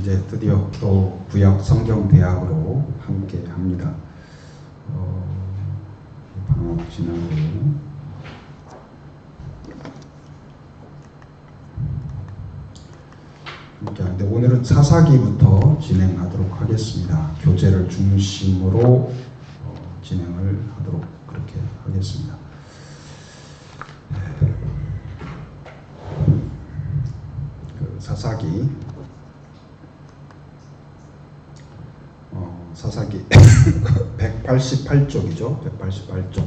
이제 드디어 또 구약 성경 대학으로 함께 합니다. 방학 지나고 함께 하는데 오늘은 사사기부터 진행하도록 하겠습니다. 교재를 중심으로 진행을 하도록 그렇게 하겠습니다. 사사기 188쪽이죠. 188쪽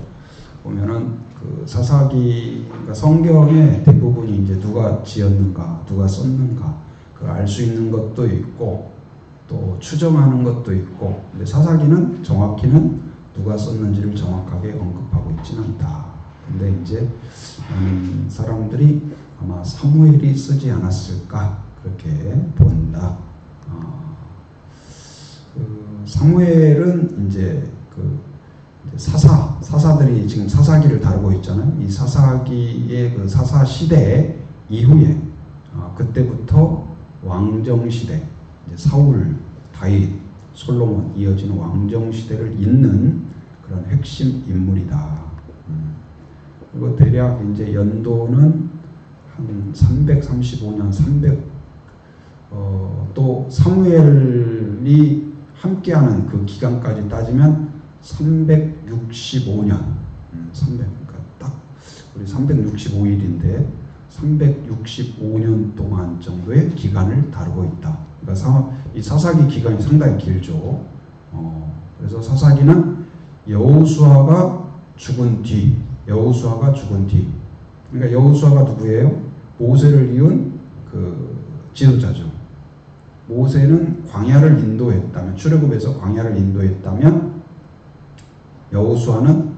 보면은 그 사사기가 성경의 대부분이 이제 누가 지었는가, 누가 썼는가 그걸 알 수 있는 것도 있고 또 추정하는 것도 있고, 근데 사사기는 정확히는 누가 썼는지를 정확하게 언급하고 있지는 않다. 근데 이제 사람들이 아마 사무엘이 쓰지 않았을까 그렇게 본다. 사무엘은 이제 사사들이 지금 사사기를 다루고 있잖아요. 이 사사기의 그 사사 시대 이후에 그때부터 왕정 시대, 이제 사울, 다윗, 솔로몬 이어지는 왕정 시대를 잇는 그런 핵심 인물이다. 그리고 대략 이제 연도는 한 335년, 또 사무엘이 함께하는 그 기간까지 따지면 365년, 그러니까 딱 우리 365일인데 365년 동안 정도의 기간을 다루고 있다. 그러니까 이 사사기 기간이 상당히 길죠. 그래서 사사기는 여호수아가 죽은 뒤, 그러니까 여호수아가 누구예요? 모세를 이은 그 지도자죠. 모세는 광야를 인도했다면, 출애굽에서 광야를 인도했다면 여호수아는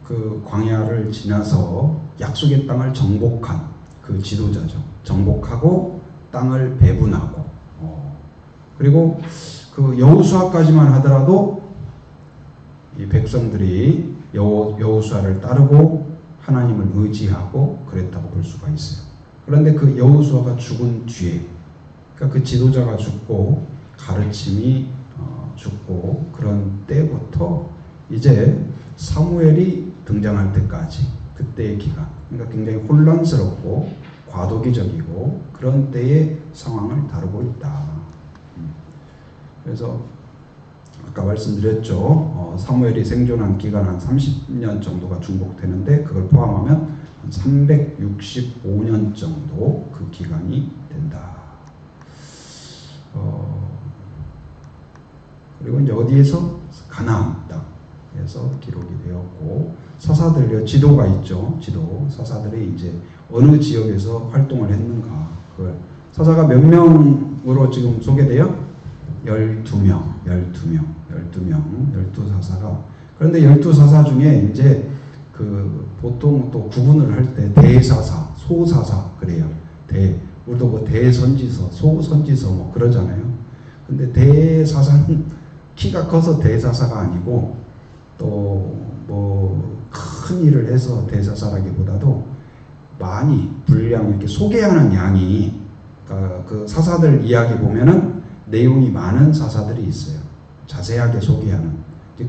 그 광야를 지나서 약속의 땅을 정복한 그 지도자죠. 정복하고 땅을 배분하고, 그리고 그 여호수아까지만 하더라도 이 백성들이 여호수아를 따르고 하나님을 의지하고 그랬다고 볼 수가 있어요. 그런데 그 여호수아가 죽은 뒤에, 그러니까 그 지도자가 죽고 가르침이 죽고 그런 때부터 이제 사무엘이 등장할 때까지 그때의 기간, 그러니까 굉장히 혼란스럽고 과도기적이고 그런 때의 상황을 다루고 있다. 그래서 아까 말씀드렸죠. 사무엘이 생존한 기간 한 30년 정도가 중복되는데 그걸 포함하면 한 365년 정도 그 기간이 된다. 그리고 이제 어디에서? 가나안 땅에서 기록이 되었고, 사사들 지도가 있죠. 사사들이 이제 어느 지역에서 활동을 했는가, 그걸 사사가 몇 명으로 지금 소개돼요? 12명, 12사사가. 그런데 12사사 중에 이제 그 보통 또 구분을 할 때 대사사, 소사사 그래요. 우리도 뭐 대선지서, 소선지서 뭐 그러잖아요. 근데 대사사는 키가 커서 대사사가 아니고 또 뭐 큰 일을 해서 대사사라기보다도 많이 분량 이렇게 소개하는 양이, 그러니까 그 사사들 이야기 보면은 내용이 많은 사사들이 있어요. 자세하게 소개하는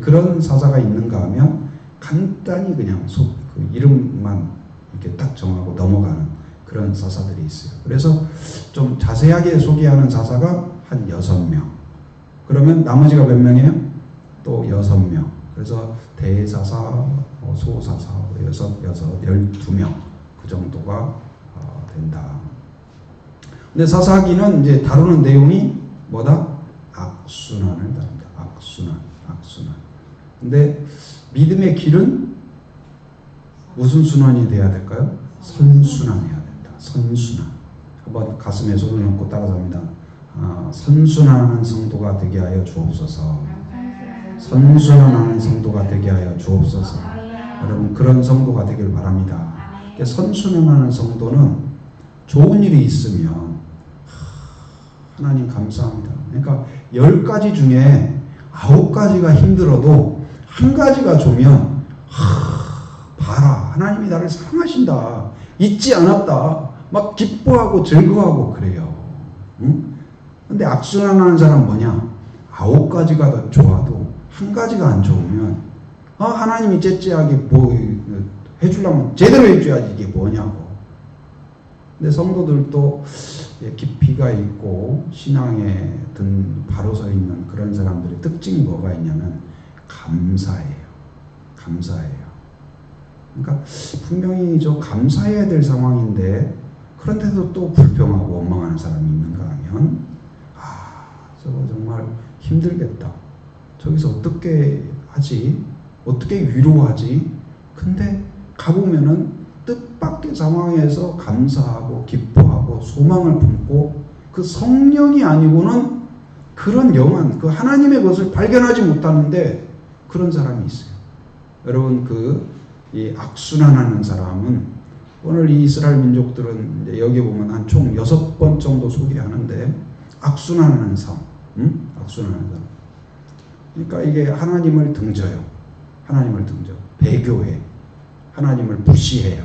그런 사사가 있는가 하면 간단히 그냥 그 이름만 이렇게 딱 정하고 넘어가는 그런 사사들이 있어요. 그래서 좀 자세하게 소개하는 사사가 한 6명. 그러면 나머지가 몇 명이에요? 또 6명. 그래서 대사사, 소사사, 12명 그 정도가 된다. 근데 사사기는 이제 다루는 내용이 뭐다? 악순환을 다룬다. 악순환. 근데 믿음의 길은 무슨 순환이 돼야 될까요? 선순환해야 된다. 선순환. 한번 가슴에 손을 얹고 따라잡니다. 선순환하는 성도가 되게 하여 주옵소서. 선순환하는 성도가 되게 하여 주옵소서. 여러분 그런 성도가 되길 바랍니다. 선순환하는 성도는 좋은 일이 있으면 하나님 감사합니다. 그러니까 10가지 중에 9가지가 힘들어도 한 가지가 좋으면 봐라, 하나님이 나를 사랑하신다, 잊지 않았다, 막 기뻐하고 즐거워하고 그래요. 응? 근데 악순환하는 사람은 뭐냐? 9가지가 더 좋아도 한 가지가 안 좋으면 하나님이 째째하게 뭐 해주려면 제대로 해줘야지 이게 뭐냐고. 근데 성도들도 깊이가 있고 신앙에 바로 서 있는 그런 사람들의 특징이 뭐가 있냐면 감사해요. 감사해요. 그러니까 분명히 감사해야 될 상황인데 그런데도 또 불평하고 원망하는 사람이 있는가 하면 저거 정말 힘들겠다. 저기서 어떻게 하지? 어떻게 위로하지? 근데 가보면은 뜻밖의 상황에서 감사하고 기뻐하고 소망을 품고 그 성령이 아니고는 그런 영한 그 하나님의 것을 발견하지 못하는데 그런 사람이 있어요. 여러분 이 악순환하는 사람은 오늘 이 이스라엘 민족들은 이제 여기 보면 한 총 6번 정도 소개하는데 악순환하는 삶, 악순환하는 삶. 그러니까 이게 하나님을 등져요. 하나님을 등져. 배교해. 하나님을 무시해요.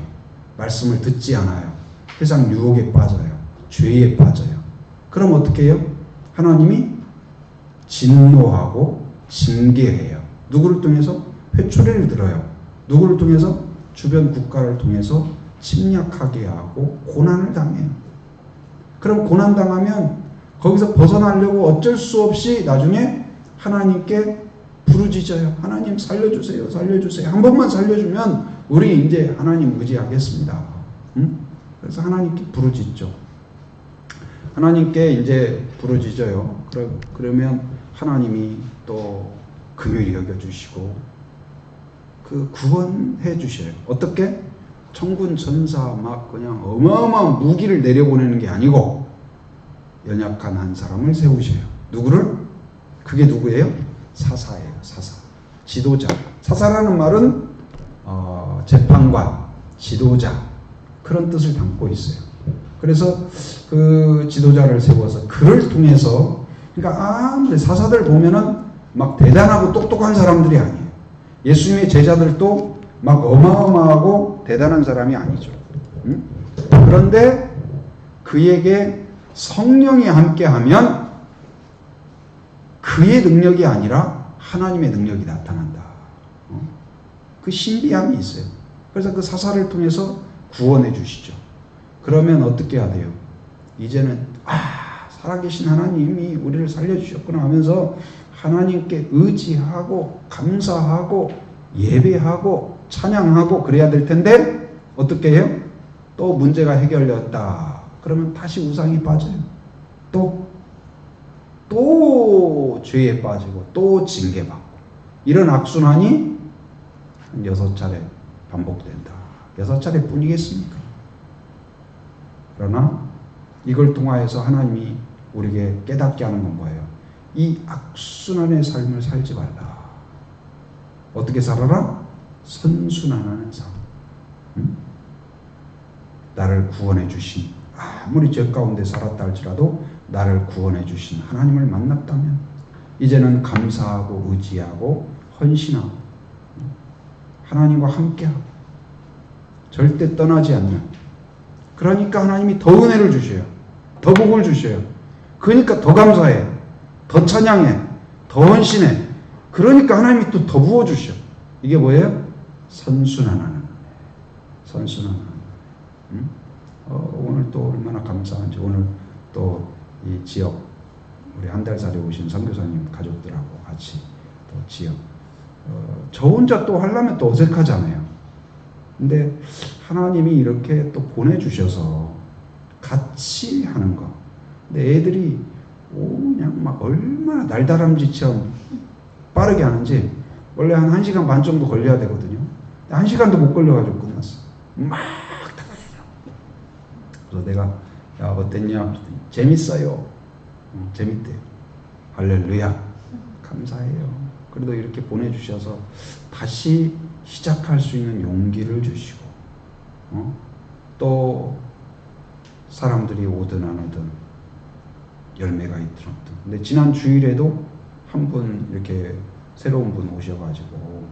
말씀을 듣지 않아요. 세상 유혹에 빠져요. 죄에 빠져요. 그럼 어떻게 해요? 하나님이 진노하고 징계해요. 누구를 통해서? 회초리를 들어요. 누구를 통해서? 주변 국가를 통해서 침략하게 하고 고난을 당해요. 그럼 고난당하면 거기서 벗어나려고 어쩔 수 없이 나중에 하나님께 부르짖어요. 하나님 살려주세요. 살려주세요. 한 번만 살려주면 우리 이제 하나님 의지하겠습니다. 그래서 하나님께 부르짖죠. 하나님께 이제 부르짖어요. 그러면 하나님이 또 긍휼히 여겨주시고 구원해 주셔요. 어떻게? 천군 천사 막 그냥 어마어마한 무기를 내려보내는 게 아니고 연약한 한 사람을 세우셔요. 누구를? 그게 누구예요? 사사예요. 사사. 지도자. 사사라는 말은 재판관, 지도자 그런 뜻을 담고 있어요. 그래서 그 지도자를 세워서 그를 통해서 그러니까 사사들 보면은 막 대단하고 똑똑한 사람들이 아니에요. 예수님의 제자들도 막 어마어마하고 대단한 사람이 아니죠. 그런데 그에게 성령이 함께하면 그의 능력이 아니라 하나님의 능력이 나타난다. 그 신비함이 있어요. 그래서 그 사사를 통해서 구원해 주시죠. 그러면 어떻게 해야 돼요? 이제는 살아계신 하나님이 우리를 살려주셨구나 하면서 하나님께 의지하고 감사하고 예배하고 찬양하고 그래야 될 텐데 어떻게 해요? 또 문제가 해결되었다. 그러면 다시 우상이 빠져요. 또 죄에 빠지고 또 징계받고 이런 악순환이 한 6차례 반복된다. 6차례 뿐이겠습니까? 그러나 이걸 통하여서 하나님이 우리에게 깨닫게 하는 건 뭐예요? 이 악순환의 삶을 살지 말라. 어떻게 살아라? 선순환하는 삶. 나를 구원해 주신 아무리 죄 가운데 살았다 할지라도 나를 구원해 주신 하나님을 만났다면 이제는 감사하고 의지하고 헌신하고 하나님과 함께하고 절대 떠나지 않는 그러니까 하나님이 더 은혜를 주셔요. 더 복을 주셔요. 그러니까 더 감사해. 더 찬양해. 더 헌신해. 그러니까 하나님이 또 더 부어주셔. 이게 뭐예요? 선순환하는 선순환하는 오늘 또 얼마나 감사한지 오늘 또 이 지역 우리 한 달살이 오신 선교사님 가족들하고 같이 또 지역 저 혼자 또 하려면 또 어색하잖아요. 근데 하나님이 이렇게 또 보내주셔서 같이 하는 거. 근데 애들이 그냥 막 얼마나 날다람쥐처럼 빠르게 하는지 원래 한 1시간 반 정도 걸려야 되거든요. 1시간도 못 걸려가지고 끝났어. 막 그래서 내가 야 어땠냐? 재밌어요. 재밌대요. 할렐루야. 감사해요. 그래도 이렇게 보내주셔서 다시 시작할 수 있는 용기를 주시고 또 사람들이 오든 안 오든 열매가 있든 없든. 근데 지난 주일에도 한 분 이렇게 새로운 분 오셔가지고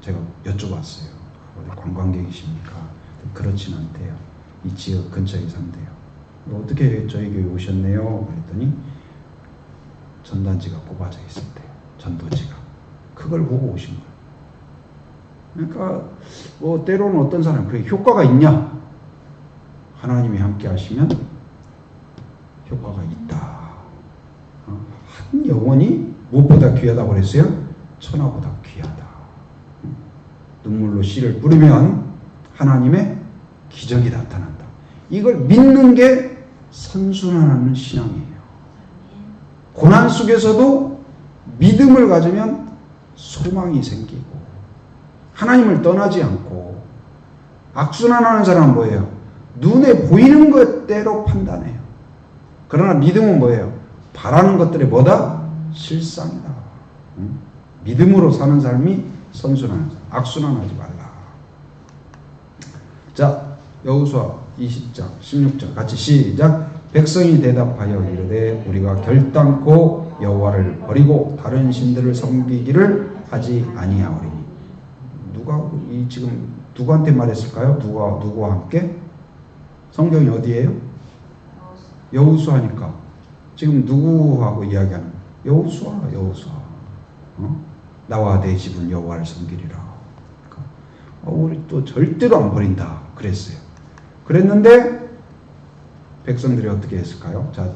제가 여쭤봤어요. 어디 관광객이십니까? 그렇진 않대요. 이 지역 근처에 산대요. 어떻게 저희 교회 오셨네요? 그랬더니 전단지가 꼽아져 있었대요. 전도지가. 그걸 보고 오신 거예요. 그러니까 뭐 때로는 어떤 사람은 그게 효과가 있냐? 하나님이 함께 하시면 효과가 있다. 한 영혼이 무엇보다 귀하다고 그랬어요? 천하보다 귀하다. 눈물로 씨를 뿌리면 하나님의 기적이 나타난다. 이걸 믿는 게 선순환하는 신앙이에요. 고난 속에서도 믿음을 가지면 소망이 생기고 하나님을 떠나지 않고, 악순환하는 사람은 뭐예요? 눈에 보이는 것대로 판단해요. 그러나 믿음은 뭐예요? 바라는 것들이 뭐다? 실상이다. 믿음으로 사는 삶이 선순환하는 삶. 악순환하지 말라. 자, 여호수아 20장 16절 같이 시작. 백성이 대답하여 이르되 우리가 결단코 여호와를 버리고 다른 신들을 섬기기를 하지 아니하오리니. 누가 지금 누구한테 말했을까요? 누구와 함께? 성경이 어디예요? 여호수아니까 지금 누구하고 이야기하는 거예요? 여호수아. 나와 내 집은 여호와를 섬기리라. 우리 또 절대로 안 버린다 그랬어요. 그랬는데 백성들이 어떻게 했을까요? 자,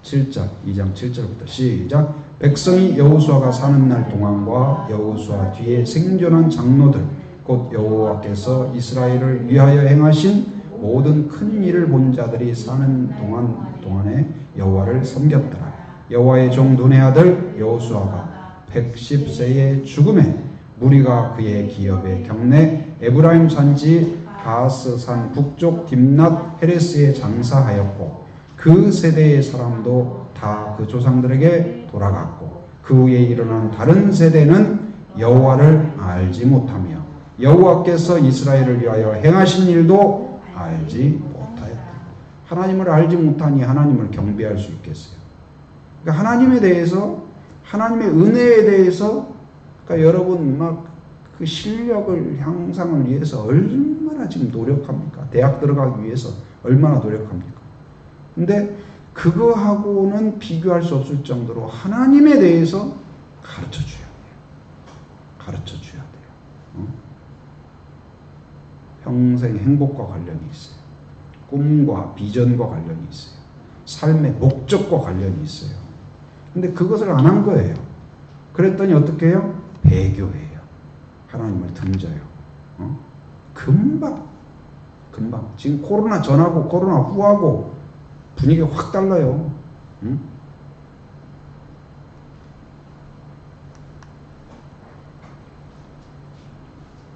7절, 2장 7절부터 시작. 백성이 여호수아가 사는 날 동안과 여호수아 뒤에 생존한 장로들 곧 여호와께서 이스라엘을 위하여 행하신 모든 큰 일을 본 자들이 사는 동안에 여호와를 섬겼더라. 여호와의 종 눈의 아들 여호수아가 110세의 죽음에 무리가 그의 기업에 경내 에브라임 산지 가스산 북쪽 딥낫 헤레스에 장사하였고 그 세대의 사람도 다 그 조상들에게 돌아갔고 그 후에 일어난 다른 세대는 여호와를 알지 못하며 여호와께서 이스라엘을 위하여 행하신 일도 알지 못하였다. 하나님을 알지 못하니 하나님을 경배할 수 있겠어요? 그러니까 하나님에 대해서, 하나님의 은혜에 대해서, 그러니까 여러분 막 그 실력을 향상을 위해서 얼마나 지금 노력합니까? 대학 들어가기 위해서 얼마나 노력합니까? 근데 그거하고는 비교할 수 없을 정도로 하나님에 대해서 가르쳐 줘야 돼요. 가르쳐 줘야 돼요. 평생 행복과 관련이 있어요. 꿈과 비전과 관련이 있어요. 삶의 목적과 관련이 있어요. 근데 그것을 안 한 거예요. 그랬더니 어떻게 해요? 배교해요. 하나님을 등져요. 금방. 지금 코로나 전하고 코로나 후하고 분위기가 확 달라요.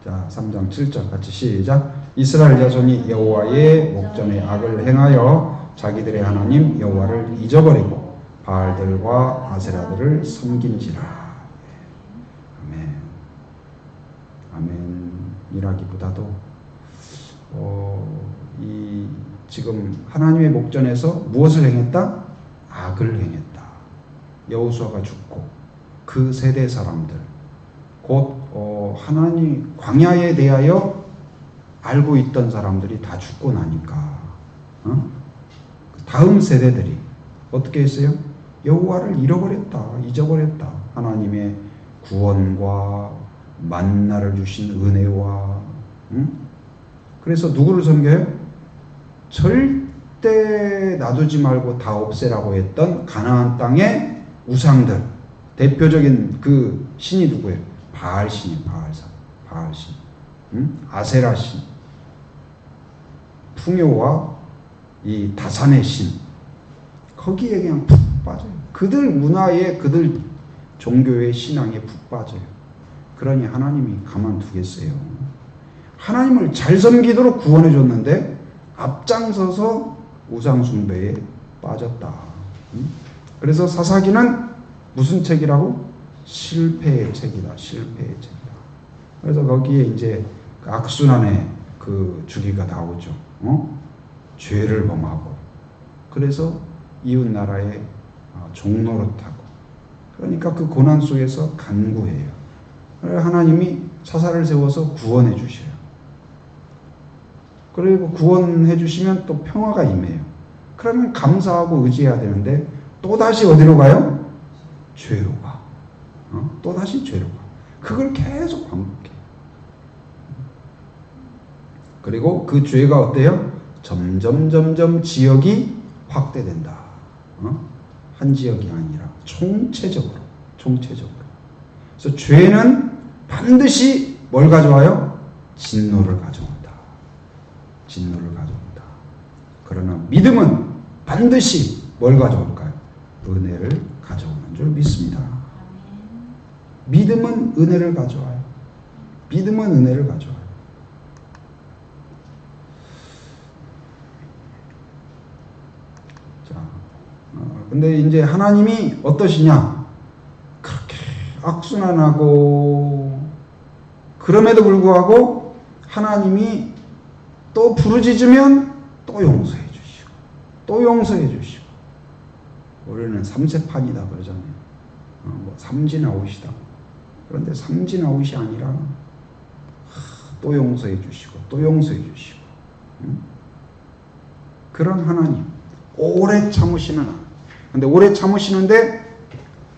자, 3장 7절 같이 시작. 이스라엘 자손이 여호와의 목전에 악을 행하여 자기들의 하나님 여호와를 잊어버리고 바알들과 아세라들을 섬긴지라. 아멘이라기보다도 지금 하나님의 목전에서 무엇을 행했다? 악을 행했다. 여호수아가 죽고 그 세대 사람들 곧 하나님 광야에 대하여 알고 있던 사람들이 다 죽고 나니까 다음 세대들이 어떻게 했어요? 여호와를 잊어버렸다. 하나님의 구원과 만나를 주신 은혜와 그래서 누구를 섬겨요? 절대 놔두지 말고 다 없애라고 했던 가나안 땅의 우상들. 대표적인 그 신이 누구예요? 바알신이 바알신. 아세라신. 풍요와 이 다산의 신. 거기에 그냥 푹 빠져요. 그들 문화에, 그들 종교의 신앙에 푹 빠져요. 그러니 하나님이 가만두겠어요. 하나님을 잘 섬기도록 구원해 줬는데 앞장서서 우상숭배에 빠졌다. 그래서 사사기는 무슨 책이라고? 실패의 책이다. 그래서 거기에 이제 악순환의 그 주기가 나오죠. 죄를 범하고 그래서 이웃 나라의 종노릇하고 그러니까 그 고난 속에서 간구해요. 하나님이 사사를 세워서 구원해 주셔요. 그리고 구원해 주시면 또 평화가 임해요. 그러면 감사하고 의지해야 되는데 또다시 어디로 가요? 죄로 가. 또다시 죄로 가. 그걸 계속 반복해. 그리고 그 죄가 어때요? 점점 지역이 확대된다. 한 지역이 아니라 총체적으로. 그래서 죄는 반드시 뭘 가져와요? 진노를 가져온다. 그러나 믿음은 반드시 뭘 가져올까요? 은혜를 가져오는 줄 믿습니다. 믿음은 은혜를 가져와요. 자, 근데 이제 하나님이 어떠시냐? 그렇게 악순환하고 그럼에도 불구하고 하나님이 또 부르짖으면 또 용서해 주시고 우리는 삼세판이다 그러잖아요. 삼진아웃이다. 그런데 삼진아웃이 아니라 또 용서해 주시고 그런 하나님, 오래 참으시는 하나님. 근데 오래 참으시는데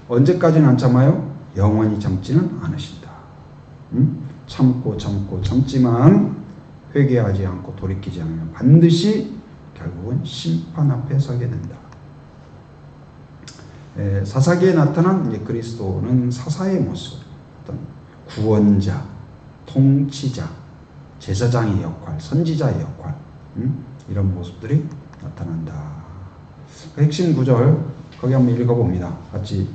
언제까지는 안 참아요? 영원히 참지는 않으신다. 참지만 회개하지 않고 돌이키지 않으면 반드시 결국은 심판 앞에 서게 된다. 사사기에 나타난 이제 그리스도는 사사의 모습, 어떤 구원자, 통치자, 제사장의 역할, 선지자의 역할, 이런 모습들이 나타난다. 핵심 구절 거기 한번 읽어봅니다. 같이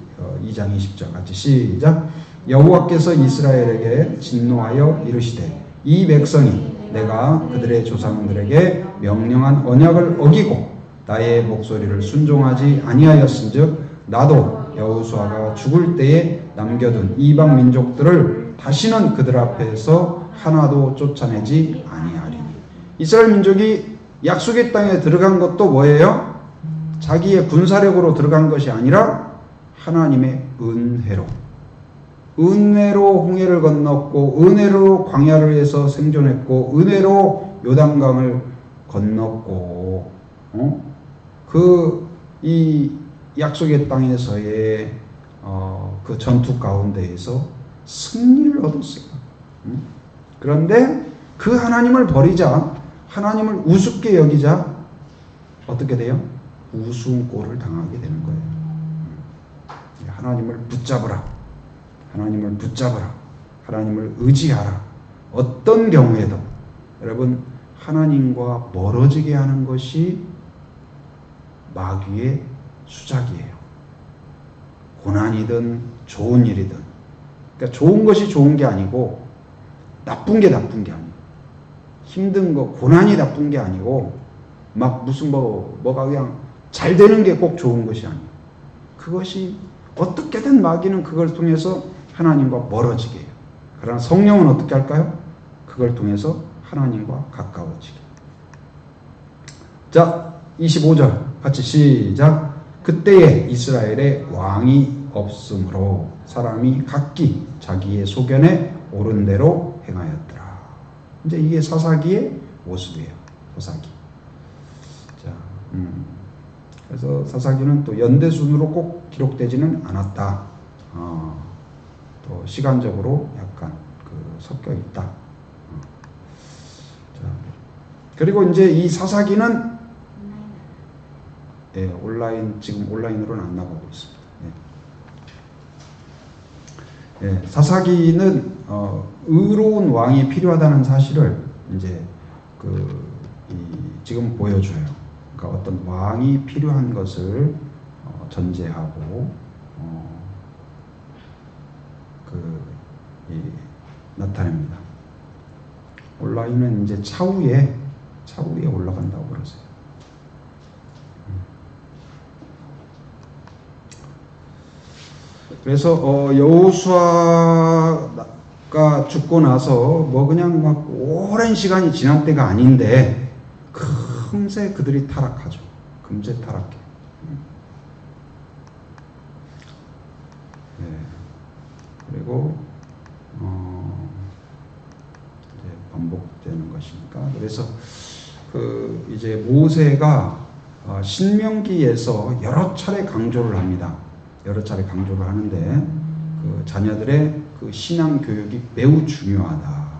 2장 20절 같이 시작. 여호와께서 이스라엘에게 진노하여 이르시되 이 백성이 내가 그들의 조상들에게 명령한 언약을 어기고 나의 목소리를 순종하지 아니하였은즉 나도 여호수아가 죽을 때에 남겨둔 이방 민족들을 다시는 그들 앞에서 하나도 쫓아내지 아니하리니. 이스라엘 민족이 약속의 땅에 들어간 것도 뭐예요? 자기의 군사력으로 들어간 것이 아니라 하나님의 은혜로 홍해를 건넜고 은혜로 광야를 생존했고 은혜로 요단강을 건넜고 이 약속의 땅에서의 그 전투 가운데에서 승리를 얻었어요. 그런데 그 하나님을 버리자, 하나님을 우습게 여기자 어떻게 돼요? 우스운꼴을 당하게 되는 거예요. 하나님을 붙잡으라. 하나님을 의지하라. 어떤 경우에도 여러분 하나님과 멀어지게 하는 것이 마귀의 수작이에요. 고난이든 좋은 일이든. 그러니까 좋은 것이 좋은 게 아니고 나쁜 게 나쁜 게 아니고 힘든 거, 고난이 나쁜 게 아니고 막 무슨 뭐가 그냥 잘 되는 게 꼭 좋은 것이 아니에요. 그것이 어떻게든 마귀는 그걸 통해서 하나님과 멀어지게 해요. 그러나 성령은 어떻게 할까요? 그걸 통해서 하나님과 가까워지게. 자, 25절 같이 시작. 그때에 이스라엘에 왕이 없으므로 사람이 각기 자기의 소견에 옳은 대로 행하였더라. 이제 이게 사사기의 모습이에요. 사사기. 자, 그래서 사사기는 또 연대순으로 꼭 기록되지는 않았다. 또 시간적으로 약간 섞여 있다. 자, 그리고 이제 이 사사기는 지금 온라인으로는 안 나가고 있습니다. 사사기는 의로운 왕이 필요하다는 사실을 이제 지금 보여줘요. 그러니까 어떤 왕이 필요한 것을 전제하고 나타냅니다. 온라인은 이제 차후에 올라간다고 그러세요. 그래서 여호수아가 죽고 나서 그냥 막 오랜 시간이 지난 때가 아닌데 금세 그들이 타락하죠. 금세 타락해. 그리고 이제 반복되는 것이니까. 그래서 이제 모세가 신명기에서 여러 차례 강조를 합니다. 여러 차례 강조를 하는데 그 자녀들의 그 신앙 교육이 매우 중요하다.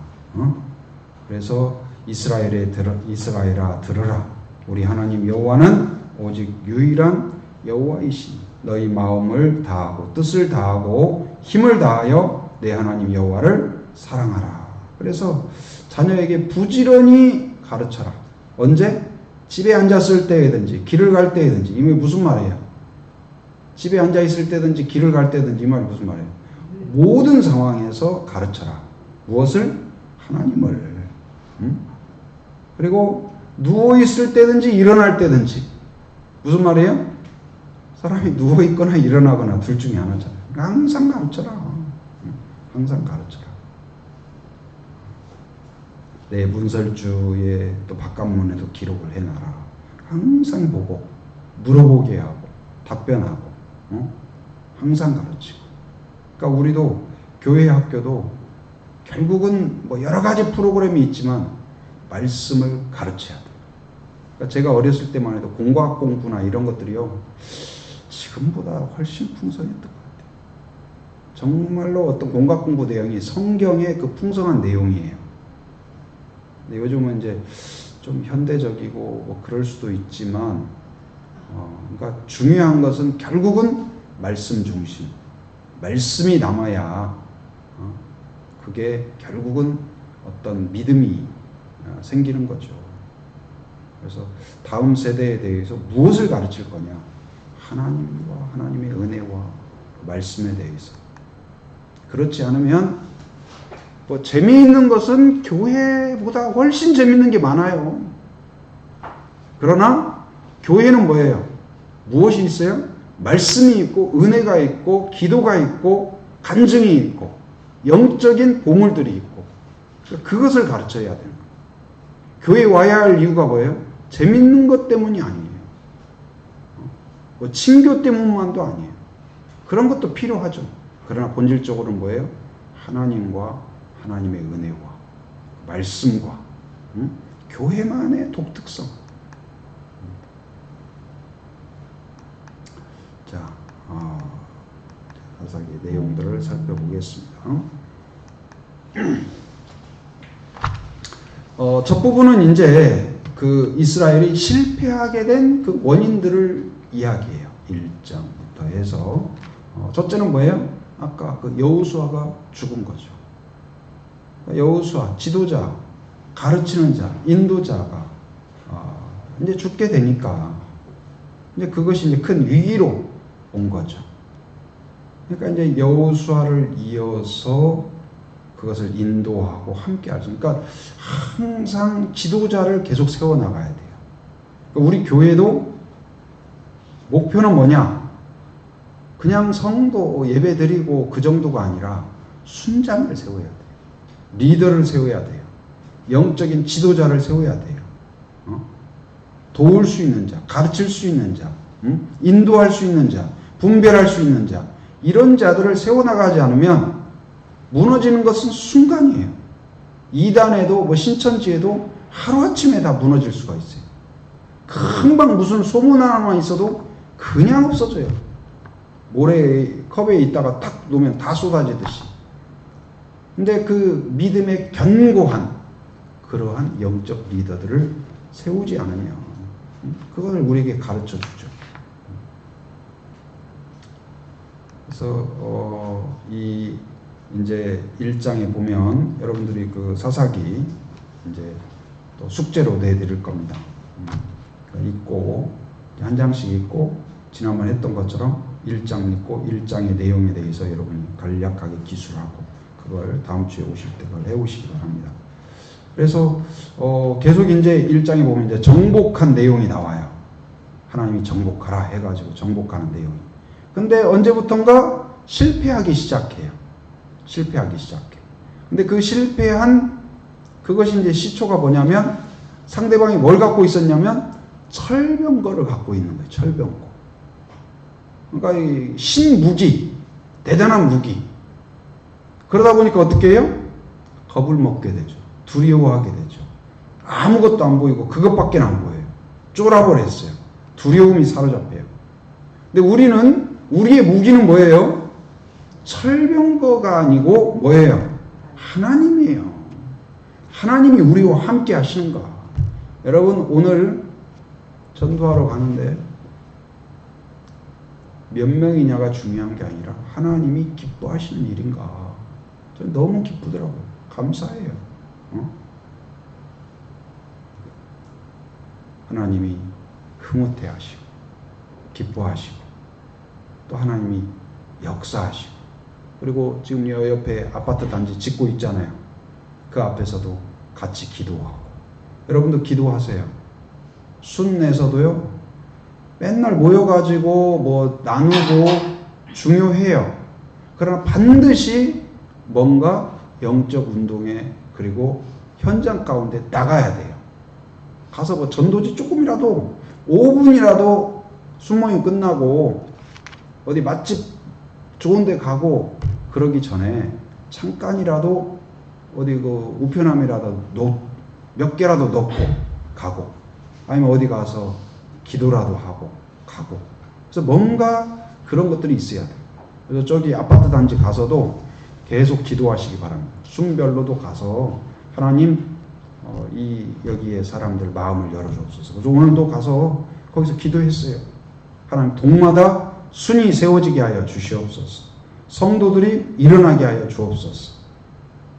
그래서 이스라엘아 들으라. 우리 하나님 여호와는 오직 유일한 여호와이시니 너희 마음을 다하고 뜻을 다하고 힘을 다하여 내 하나님 여호와를 사랑하라. 그래서 자녀에게 부지런히 가르쳐라. 언제? 집에 앉았을 때든지 길을 갈 때든지. 이게 무슨 말이에요? 집에 앉아 있을 때든지 길을 갈 때든지. 이 말이 무슨 말이에요? 모든 상황에서 가르쳐라. 무엇을? 하나님을. 그리고 누워 있을 때든지 일어날 때든지. 무슨 말이에요? 사람이 누워 있거나 일어나거나 둘 중에 하나잖아요. 항상 가르쳐라. 항상 가르쳐라. 내 문설주에 또 바깥문에도 기록을 해놔라. 항상 보고 물어보게 하고 답변하고 항상 가르치고. 그러니까 우리도 교회 학교도 결국은 뭐 여러 가지 프로그램이 있지만 말씀을 가르쳐야 돼요. 그러니까 제가 어렸을 때만 해도 공과학 공부나 이런 것들이요 지금보다 훨씬 풍성했던 것 같아요. 정말로 어떤 공과학 공부 내용이 성경의 그 풍성한 내용이에요. 근데 요즘은 이제 좀 현대적이고 뭐 그럴 수도 있지만, 그러니까 중요한 것은 결국은 말씀 중심. 말씀이 남아야 그게 결국은 어떤 믿음이 생기는 거죠. 그래서 다음 세대에 대해서 무엇을 가르칠 거냐? 하나님과 하나님의 은혜와 말씀에 대해서. 그렇지 않으면 뭐 재미있는 것은 교회보다 훨씬 재미있는 게 많아요. 그러나 교회는 뭐예요? 무엇이 있어요? 말씀이 있고 은혜가 있고 기도가 있고 간증이 있고 영적인 보물들이 있고 그것을 가르쳐야 되는 거예요. 교회에 와야 할 이유가 뭐예요? 재밌는 것 때문이 아니에요. 뭐 친교 때문만도 아니에요. 그런 것도 필요하죠. 그러나 본질적으로는 뭐예요? 하나님과 하나님의 은혜와 말씀과 교회만의 독특성. 자, 사사기 내용들을 살펴보겠습니다. 첫 부분은 이제 그 이스라엘이 실패하게 된 그 원인들을 이야기해요. 1장부터 해서 첫째는 뭐예요? 아까 그 여호수아가 죽은 거죠. 여호수아 지도자, 가르치는 자, 인도자가 이제 죽게 되니까 이제 그것이 이제 큰 위기로 온 거죠. 그러니까 이제 여호수아를 이어서 그것을 인도하고 함께 할 수. 그러니까 항상 지도자를 계속 세워 나가야 돼요. 그러니까 우리 교회도 목표는 뭐냐? 그냥 성도 예배 드리고 그 정도가 아니라 순장을 세워야 돼요. 리더를 세워야 돼요. 영적인 지도자를 세워야 돼요. 도울 수 있는 자, 가르칠 수 있는 자, 인도할 수 있는 자, 분별할 수 있는 자, 이런 자들을 세워나가지 않으면 무너지는 것은 순간이에요. 이단에도 뭐 신천지에도 하루아침에 다 무너질 수가 있어요. 금방 무슨 소문 하나만 있어도 그냥 없어져요. 모래 컵에 있다가 탁 놓으면 다 쏟아지듯이. 근데 그 믿음의 견고한 그러한 영적 리더들을 세우지 않으면 그걸 우리에게 가르쳐 주죠. 그래서 이 이제 1장에 보면 여러분들이 그 사사기 이제 또 숙제로 내드릴 겁니다. 읽고 한 장씩 읽고 지난번에 했던 것처럼 1장 읽고 1장의 내용에 대해서 여러분이 간략하게 기술하고 그걸 다음 주에 오실 때 그걸 해오시기 바랍니다. 그래서 계속 이제 1장에 보면 이제 정복한 내용이 나와요. 하나님이 정복하라 해가지고 정복하는 내용이. 근데 언제부턴가 실패하기 시작해요. 실패하기 시작해. 근데 그 실패한 그것이 이제 시초가 뭐냐면 상대방이 뭘 갖고 있었냐면 철병거를 갖고 있는 거예요. 철병거. 그러니까 이 신무기, 대단한 무기. 그러다 보니까 어떻게 해요? 겁을 먹게 되죠. 두려워하게 되죠. 아무것도 안 보이고 그것밖에 안 보여요. 쫄아버렸어요. 두려움이 사로잡혀요. 근데 우리의 무기는 뭐예요? 철병거가 아니고 뭐예요? 하나님이에요. 하나님이 우리와 함께 하시는 거. 여러분, 오늘 전도하러 가는데 몇 명이냐가 중요한 게 아니라 하나님이 기뻐하시는 일인가. 저는 너무 기쁘더라고요. 감사해요. 하나님이 흐뭇해 하시고 기뻐하시고 또 하나님이 역사하시고 그리고 지금 여 옆에 아파트 단지 짓고 있잖아요. 그 앞에서도 같이 기도하고 여러분도 기도하세요. 순내에서도요. 맨날 모여가지고 뭐 나누고 중요해요. 그러나 반드시 뭔가 영적 운동에 그리고 현장 가운데 나가야 돼요. 가서 뭐 전도지 조금이라도 5분이라도 순모임 끝나고 어디 맛집 좋은 데 가고 그러기 전에 잠깐이라도 어디 그 우편함이라도 몇 개라도 넣고 가고 아니면 어디 가서 기도라도 하고 가고 그래서 뭔가 그런 것들이 있어야 돼요. 그래서 저기 아파트 단지 가서도 계속 기도하시기 바랍니다. 순별로도 가서 하나님 여기에 사람들 마음을 열어주옵소서. 그래서 오늘도 가서 거기서 기도했어요. 하나님 동마다 순이 세워지게 하여 주시옵소서. 성도들이 일어나게 하여 주옵소서.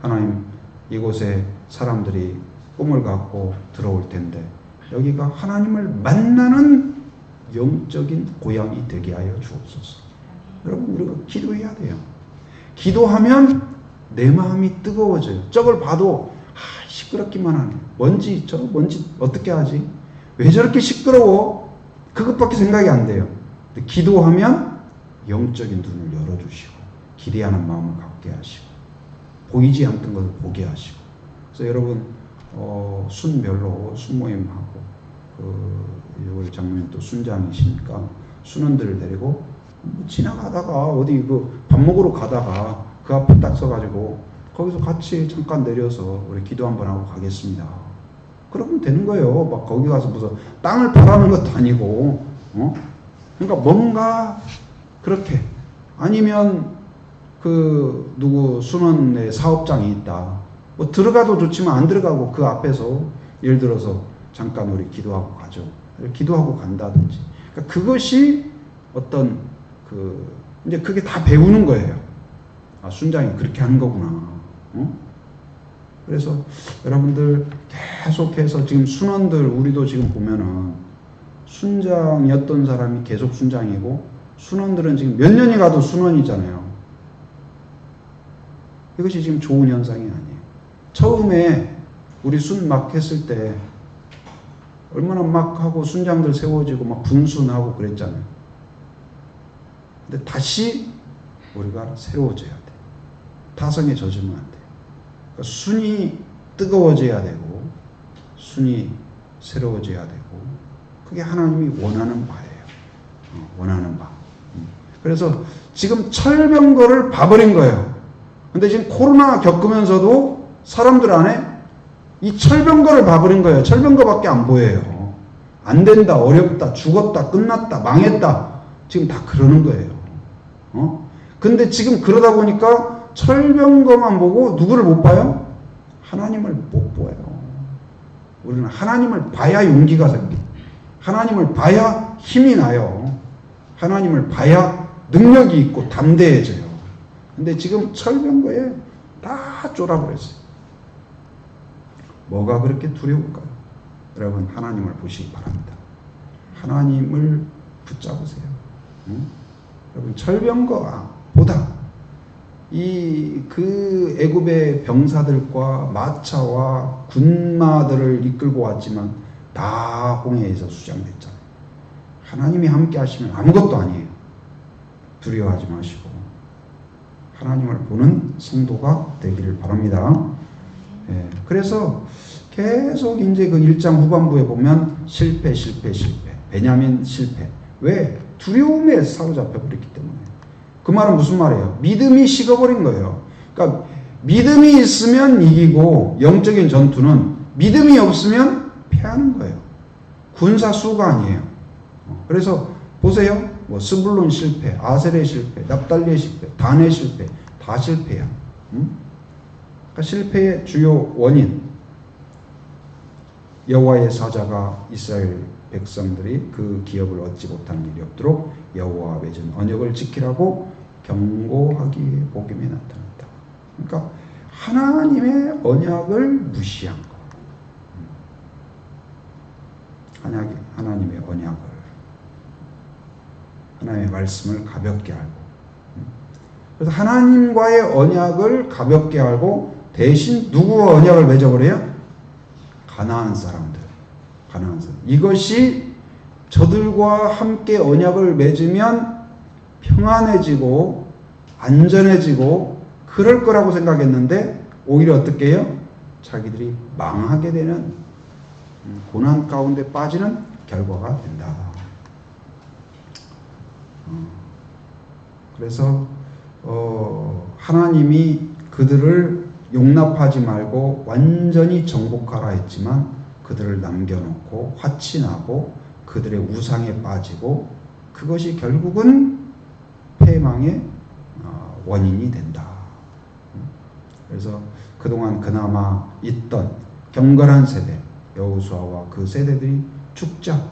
하나님 이곳에 사람들이 꿈을 갖고 들어올 텐데 여기가 하나님을 만나는 영적인 고향이 되게 하여 주옵소서. 여러분 우리가 기도해야 돼요. 기도하면 내 마음이 뜨거워져요. 저걸 봐도 시끄럽기만 하네. 먼지 어떻게 하지? 왜 저렇게 시끄러워? 그것밖에 생각이 안 돼요. 근데 기도하면 영적인 눈을 열어주시고 기대하는 마음을 갖게 하시고 보이지 않던 것을 보게 하시고 그래서 여러분 순별로 순모임하고 우리 장로님 또 순장이시니까 순원들을 데리고 지나가다가 어디 밥 먹으러 가다가 그 앞에 딱 서가지고 거기서 같이 잠깐 내려서 우리 기도 한번 하고 가겠습니다. 그러면 되는 거예요. 막 거기 가서 무슨 땅을 바라는 것도 아니고, 그러니까 뭔가 그렇게 아니면 누구 순원의 사업장이 있다. 뭐 들어가도 좋지만 안 들어가고 그 앞에서 예를 들어서 잠깐 우리 기도하고 가죠. 기도하고 간다든지. 그러니까 그것이 어떤 이제 그게 다 배우는 거예요. 아, 순장이 그렇게 하는 거구나. 그래서 여러분들 계속해서 지금 순원들 우리도 지금 보면은 순장이었던 사람이 계속 순장이고 순원들은 지금 몇 년이 가도 순원이잖아요. 이것이 지금 좋은 현상이 아니에요. 처음에 우리 순 막 했을 때 얼마나 막 하고 순장들 세워지고 막 분순하고 그랬잖아요. 근데 다시 우리가 새로워져야 돼. 타성에 젖으면 안 돼. 그러니까 순이 뜨거워져야 되고 순이 새로워져야 되고 그게 하나님이 원하는 바예요. 원하는 바. 그래서 지금 철병거를 봐버린 거예요. 근데 지금 코로나 겪으면서도 사람들 안에 이 철병거를 봐버린 거예요. 철병거밖에 안 보여요. 안 된다, 어렵다, 죽었다, 끝났다, 망했다. 지금 다 그러는 거예요. 근데 지금 그러다 보니까 철병거만 보고 누구를 못 봐요? 하나님을 못 봐요. 우리는 하나님을 봐야 용기가 생겨. 하나님을 봐야 힘이 나요. 하나님을 봐야 능력이 있고 담대해져요. 근데 지금 철병거에 다 쫄아버렸어요. 뭐가 그렇게 두려울까요? 여러분 하나님을 보시기 바랍니다. 하나님을 붙잡으세요. 여러분 철병거보다 그 애굽의 병사들과 마차와 군마들을 이끌고 왔지만 다 홍해에서 수장됐잖아요. 하나님이 함께 하시면 아무것도 아니에요. 두려워하지 마시고 하나님을 보는 성도가 되기를 바랍니다. 예, 그래서 계속 이제 그 1장 후반부에 보면 실패. 베냐민 실패. 왜? 두려움에 사로잡혀 버렸기 때문에. 그 말은 무슨 말이에요? 믿음이 식어버린 거예요. 그러니까 믿음이 있으면 이기고 영적인 전투는 믿음이 없으면 패하는 거예요. 군사 수가 아니에요. 그래서 보세요. 뭐 스불론 실패, 아셀의 실패, 납달리의 실패, 단의 실패, 다 실패야. 그러니까 실패의 주요 원인, 여호와의 사자가 이스라엘 백성들이 그 기업을 얻지 못하는 일이 없도록 여호와와 맺은 언약을 지키라고 경고하기에 복음이 나타났다. 그러니까 하나님의 언약을 무시한 거. 하나님의 언약을, 하나님의 말씀을 가볍게 알고, 그래서 하나님과의 언약을 가볍게 알고 대신 누구와 언약을 맺어버려요? 가나안 사람들. 이것이 저들과 함께 언약을 맺으면 평안해지고 안전해지고 그럴 거라고 생각했는데 오히려 어떻게 해요? 자기들이 망하게 되는, 고난 가운데 빠지는 결과가 된다. 그래서 하나님이 그들을 용납하지 말고 완전히 정복하라 했지만 그들을 남겨놓고 화친하고 그들의 우상에 빠지고 그것이 결국은 패망의 원인이 된다. 그래서 그동안 그나마 있던 경건한 세대, 여호수아와 그 세대들이 죽자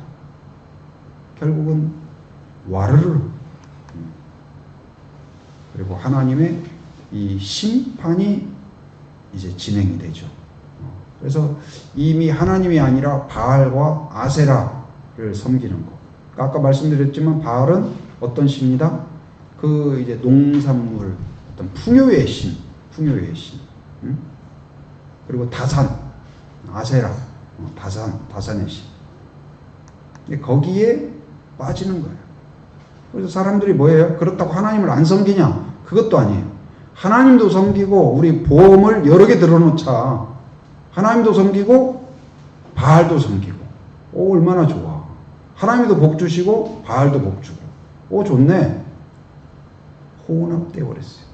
결국은 와르르, 그리고 하나님의 이 심판이 이제 진행이 되죠. 그래서 이미 하나님이 아니라 바알과 아세라를 섬기는 것. 아까 말씀드렸지만 바알은 어떤 신이다? 그 이제 농산물, 어떤 풍요의 신. 그리고 다산, 아세라, 다산의 신. 거기에 빠지는 거예요. 그래서 사람들이 뭐예요? 그렇다고 하나님을 안 섬기냐? 그것도 아니에요. 하나님도 섬기고 우리 보험을 여러 개 들어놓자. 하나님도 섬기고 바알도 섬기고. 오, 얼마나 좋아. 하나님도 복 주시고 바알도 복 주고. 오, 좋네. 혼합되어 버렸어요.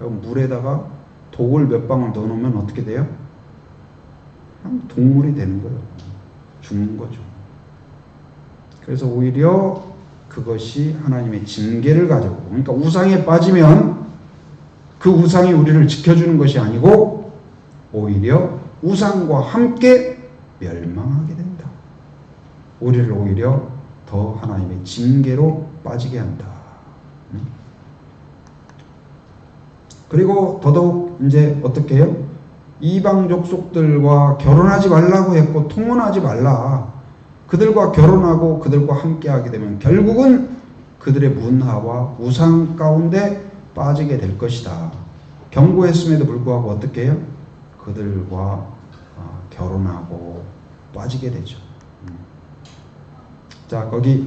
물에다가 독을 몇 방울 넣어놓으면 어떻게 돼요? 그냥 동물이 되는 거예요. 죽는 거죠. 그래서 오히려 그것이 하나님의 징계를 가져오고, 그러니까 우상에 빠지면 그 우상이 우리를 지켜주는 것이 아니고 오히려 우상과 함께 멸망하게 된다. 우리를 오히려 더 하나님의 징계로 빠지게 한다. 그리고 더더욱 이제 어떻게 해요? 이방 족속들과 결혼하지 말라고 했고 통혼하지 말라. 그들과 결혼하고 그들과 함께하게 되면 결국은 그들의 문화와 우상 가운데 빠지게 될 것이다. 경고했음에도 불구하고 어떻게 해요? 그들과 결혼하고 빠지게 되죠. 자, 거기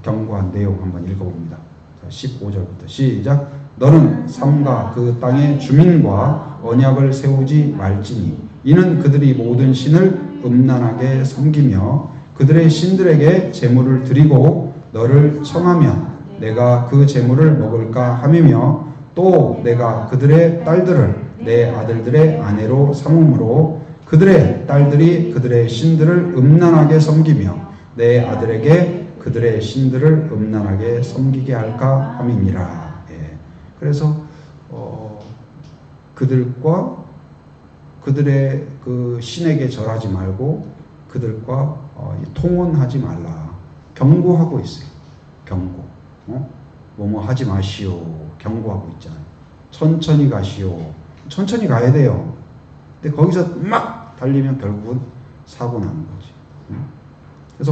경고한 내용 한번 읽어봅니다. 자, 15절부터 시작. 너는 삼가 그 땅의 주민과 언약을 세우지 말지니 이는 그들이 모든 신을 음란하게 섬기며 그들의 신들에게 제물을 드리고 너를 청하면 내가 그 제물을 먹을까 함이며 또 내가 그들의 딸들을 내 아들들의 아내로 삼음으로 그들의 딸들이 그들의 신들을 음란하게 섬기며 내 아들에게 그들의 신들을 음란하게 섬기게 할까 함이니라. 그래서 그들과 그들의 그 신에게 절하지 말고 그들과 통혼하지 말라. 경고하고 있어요. 경고. 뭐뭐 하지 마시오. 경고하고 있잖아요. 천천히 가시오. 천천히 가야 돼요. 근데 거기서 막 달리면 결국은 사고 나는 거지. 그래서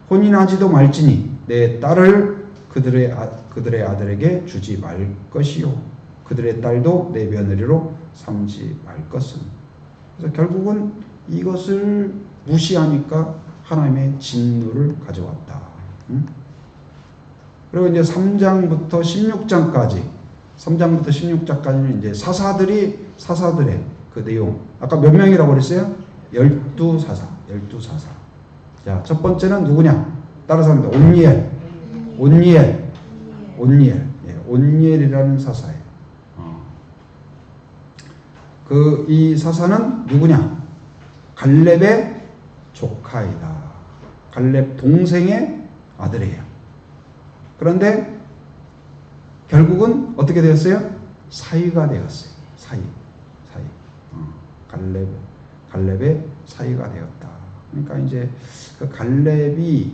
혼인하지도 말지니 내 딸을 그들의 아들에게 주지 말 것이요. 그들의 딸도 내 며느리로 삼지 말 것은. 그래서 결국은 이것을 무시하니까 하나님의 진노를 가져왔다. 그리고 이제 3장부터 16장까지는 이제 사사들의 그 내용. 아까 몇 명이라고 그랬어요? 12사사. 자, 첫 번째는 누구냐? 따라서 합니다. 온니엘이라는 사사예요. 이 사사는 누구냐? 갈렙의 조카이다. 갈렙 동생의 아들이에요. 그런데 결국은 어떻게 되었어요? 사위가 되었어요. 사위. 갈렙의 사위가 되었다. 그러니까 이제 그 갈렙이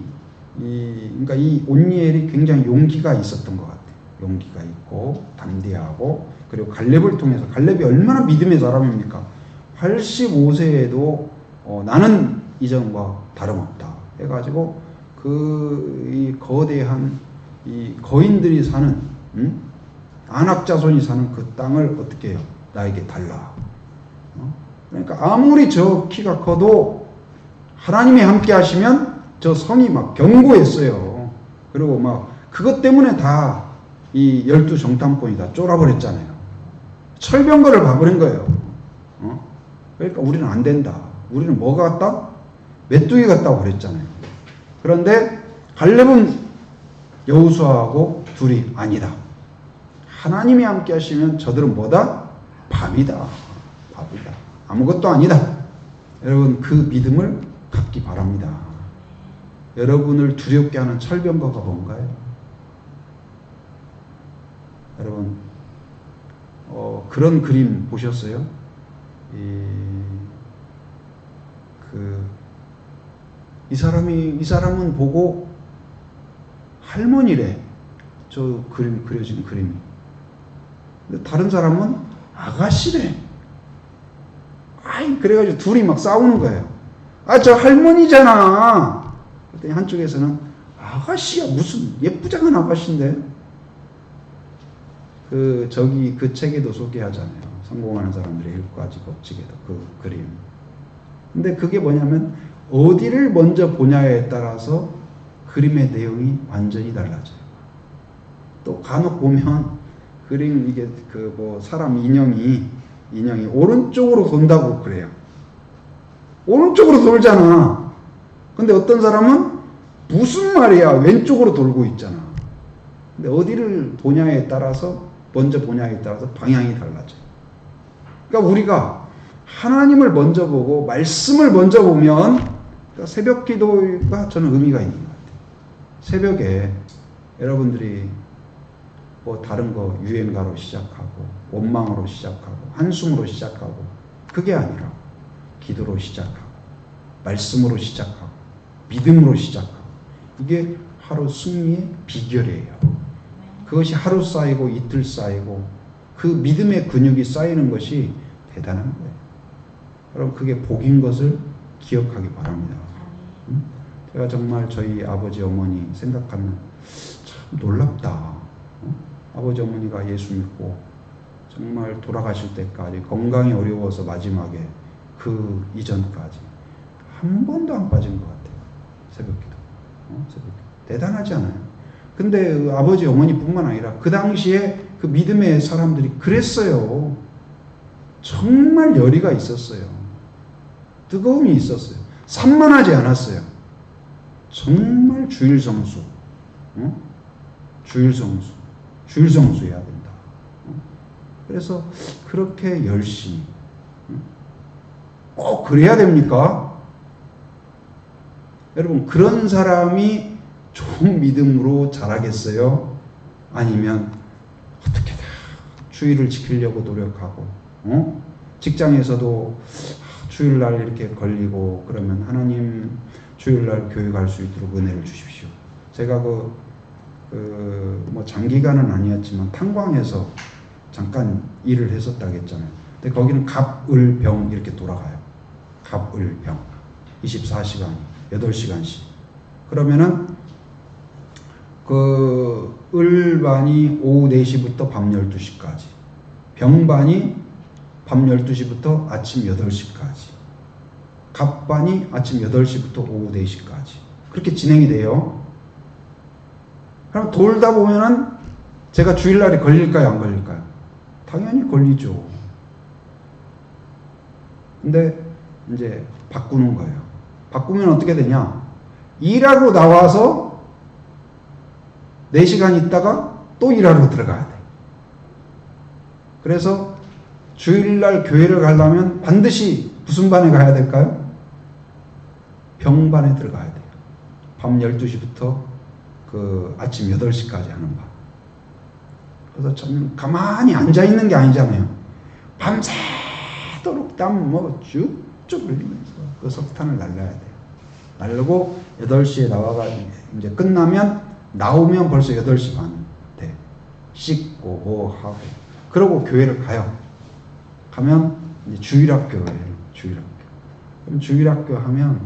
그러니까 이 온니엘이 굉장히 용기가 있었던 것 같아요. 용기가 있고 담대하고, 그리고 갈렙을 통해서, 갈렙이 얼마나 믿음의 사람입니까? 85세에도 나는 이전과 다름없다 해가지고 이 거대한 이 거인들이 사는 안악 자손이 사는 그 땅을 어떻게 해요? 나에게 달라. 그러니까 아무리 저 키가 커도 하나님이 함께 하시면 저 성이 막 견고했어요. 그리고 막 그것 때문에 다 이 12정탐꾼이 다 쫄아버렸잖아요. 철병거를 봐버린 거예요. 그러니까 우리는 안 된다. 우리는 뭐가 같다? 메뚜기 같다고 그랬잖아요. 그런데 갈렙은 여호수아하고 둘이 아니다. 하나님이 함께 하시면 저들은 뭐다? 밥이다. 아무것도 아니다. 여러분, 그 믿음을 갖기 바랍니다. 여러분을 두렵게 하는 철병거가 뭔가요? 여러분, 그런 그림 보셨어요? 이 사람은 보고 할머니래. 저 그려진 그림이. 근데 다른 사람은 아가씨래. 그래가지고 둘이 막 싸우는 거예요. 저 할머니잖아. 그랬더니 한쪽에서는 아가씨야, 무슨 예쁘장한 아가씨인데. 그 책에도 소개하잖아요. 성공하는 사람들의 1가지 법칙에도 그 그림. 근데 그게 뭐냐면 어디를 먼저 보냐에 따라서 그림의 내용이 완전히 달라져요. 또 간혹 보면 그림 이게 사람 인형이 오른쪽으로 돈다고 그래요. 오른쪽으로 돌잖아. 근데 어떤 사람은 무슨 말이야? 왼쪽으로 돌고 있잖아. 근데 어디를 먼저 보냐에 따라서 방향이 달라져요. 그러니까 우리가 하나님을 먼저 보고 말씀을 먼저 보면, 그러니까 새벽 기도가 저는 의미가 있는 것 같아요. 새벽에 여러분들이 다른 거 유행가로 시작하고 원망으로 시작하고 한숨으로 시작하고, 그게 아니라 기도로 시작하고 말씀으로 시작하고 믿음으로 시작하고, 이게 하루 승리의 비결이에요. 그것이 하루 쌓이고 이틀 쌓이고 그 믿음의 근육이 쌓이는 것이 대단한 거예요. 여러분, 그게 복인 것을 기억하기 바랍니다. 제가 정말 저희 아버지 어머니 생각하면 참 놀랍다. 아버지 어머니가 예수 믿고 정말 돌아가실 때까지 건강이 어려워서 마지막에 그 이전까지 한 번도 안 빠진 것 같아요. 새벽기도. 새벽기도. 대단하지 않아요? 근데 아버지 어머니뿐만 아니라 그 당시에 그 믿음의 사람들이 그랬어요. 정말 열의가 있었어요. 뜨거움이 있었어요. 산만하지 않았어요. 정말 주일성수. 주일성수해야 된다. 그래서 그렇게 열심히. 꼭 그래야 됩니까? 여러분, 그런 사람이 좋은 믿음으로 자라겠어요? 아니면 어떻게든 주일을 지키려고 노력하고, 직장에서도 주일날 이렇게 걸리고 그러면 하나님 주일날 교회 갈 수 있도록 은혜를 주십시오. 제가 장기간은 아니었지만 탄광에서 잠깐 일을 했었다고 했잖아요. 근데 거기는 갑을병 이렇게 돌아가요. 갑을병 24시간 8시간씩. 그러면은 을반이 오후 4시부터 밤 12시까지, 병반이 밤 12시부터 아침 8시까지, 갑반이 아침 8시부터 오후 4시까지 그렇게 진행이 돼요. 그럼 돌다 보면은 제가 주일날에 걸릴까요? 안 걸릴까요? 당연히 걸리죠. 근데 이제 바꾸는 거예요. 바꾸면 어떻게 되냐? 일하고 나와서 4시간 있다가 또 일하러 들어가야 돼. 그래서 주일날 교회를 가려면 반드시 무슨 반에 가야 될까요? 병반에 들어가야 돼요. 밤 12시부터 그 아침 8시까지 하는 밥. 그래서 참 가만히 앉아있는 게 아니잖아요. 밤새도록 땀 뭐 쭉쭉 흘리면서 그 석탄을 날라야 돼요. 날르고 8시에 나와가지고 이제 끝나면 나오면 벌써 8시 반 돼. 씻고 뭐 하고. 그러고 교회를 가요. 가면 이제 주일학교예요. 주일학교. 그럼 주일학교 하면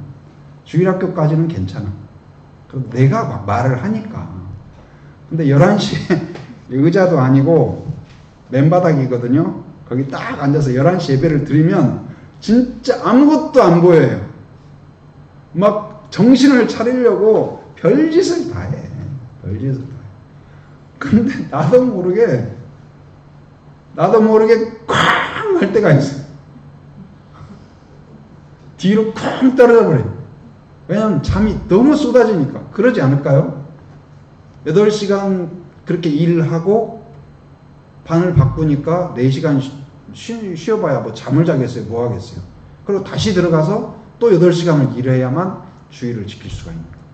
주일학교까지는 괜찮아. 내가 막 말을 하니까. 근데 11시에 의자도 아니고 맨바닥이거든요. 거기 딱 앉아서 11시 예배를 드리면 진짜 아무것도 안 보여요. 막 정신을 차리려고 별짓을 다 해. 별짓을 다 해. 근데 나도 모르게 쾅 할 때가 있어요. 뒤로 쿵 떨어져 버려요. 왜냐하면 잠이 너무 쏟아지니까. 그러지 않을까요? 8시간 그렇게 일하고 반을 바꾸니까 4시간 쉬어봐야 뭐 잠을 자겠어요? 뭐 하겠어요? 그리고 다시 들어가서 또 8시간을 일해야만 주의를 지킬 수가 있는 거예요.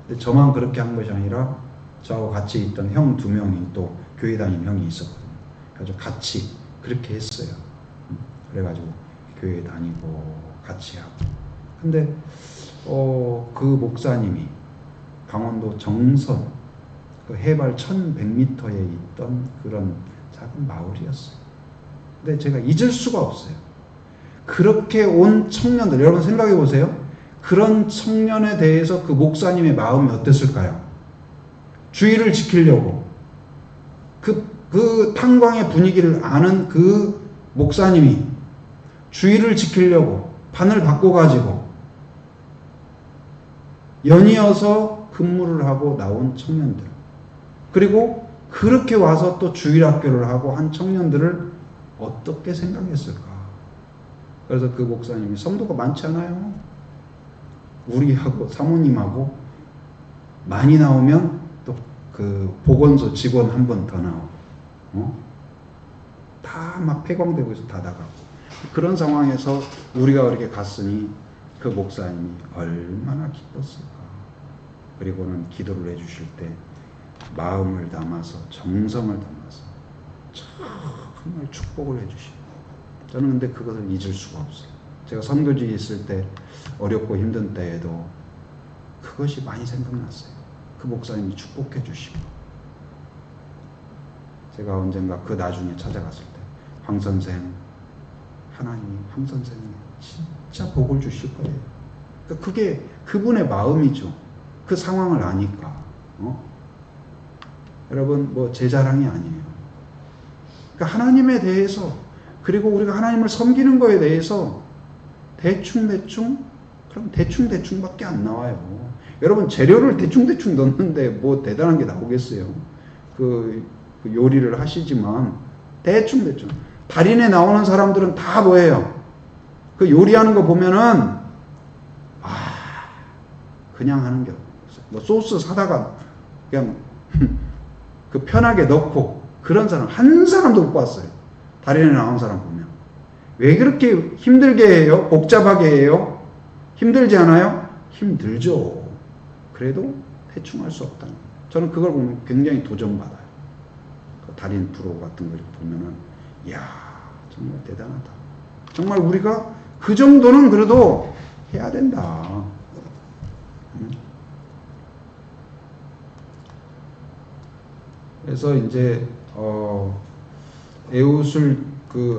근데 저만 그렇게 한 것이 아니라 저하고 같이 있던 형 2명이 또 교회 다니는 형이 있었거든요. 그래서 같이 그렇게 했어요. 그래가지고 교회 다니고 같이 하고. 근데 그 목사님이 강원도 정선 그 해발 1100m에 있던 그런 작은 마을이었어요. 근데 제가 잊을 수가 없어요. 그렇게 온 청년들, 여러분 생각해 보세요. 그런 청년에 대해서 그 목사님의 마음이 어땠을까요? 주의를 지키려고 그 탄광의 분위기를 아는 그 목사님이 주의를 지키려고 반을 바꿔가지고 연이어서 근무를 하고 나온 청년들, 그리고 그렇게 와서 또 주일학교를 하고 한 청년들을 어떻게 생각했을까? 그래서 그 목사님이 성도가 많지 않아요. 우리하고 사모님하고 많이 나오면 또 그 보건소 직원 한 번 더 나오고, 다 막 폐광되고 있어, 다 나가고. 그런 상황에서 우리가 그렇게 갔으니 그 목사님이 얼마나 기뻤을까. 그리고는 기도를 해주실 때 마음을 담아서 정성을 담아서 정말 축복을 해주시고, 저는 근데 그것을 잊을 수가 없어요. 제가 선교지에 있을 때 어렵고 힘든 때에도 그것이 많이 생각났어요. 그 목사님이 축복해 주시고, 제가 언젠가 그 나중에 찾아갔을 때 황 선생, 하나님이 황 선생이 진짜 복을 주실 거예요. 그게 그분의 마음이죠. 그 상황을 아니까. 여러분, 뭐 제 자랑이 아니에요. 그러니까 하나님에 대해서, 그리고 우리가 하나님을 섬기는 거에 대해서 그럼 대충밖에 안 나와요. 여러분, 재료를 대충 넣는데 뭐 대단한 게 나오겠어요. 그 요리를 하시지만 대충 달인에 나오는 사람들은 다 뭐예요? 그 요리하는 거 보면은 그냥 하는 게 없어요. 뭐 소스 사다가 그냥 그 편하게 넣고, 그런 사람 한 사람도 못 봤어요. 달인에 나온 사람 보면. 왜 그렇게 힘들게 해요? 복잡하게 해요? 힘들지 않아요? 힘들죠. 그래도 대충 할 수 없다는 거예요. 저는 그걸 보면 굉장히 도전받아요. 그 달인 프로 같은 걸 보면은, 이야, 정말 대단하다. 정말 우리가 그 정도는 그래도 해야 된다. 그래서 이제 에웃을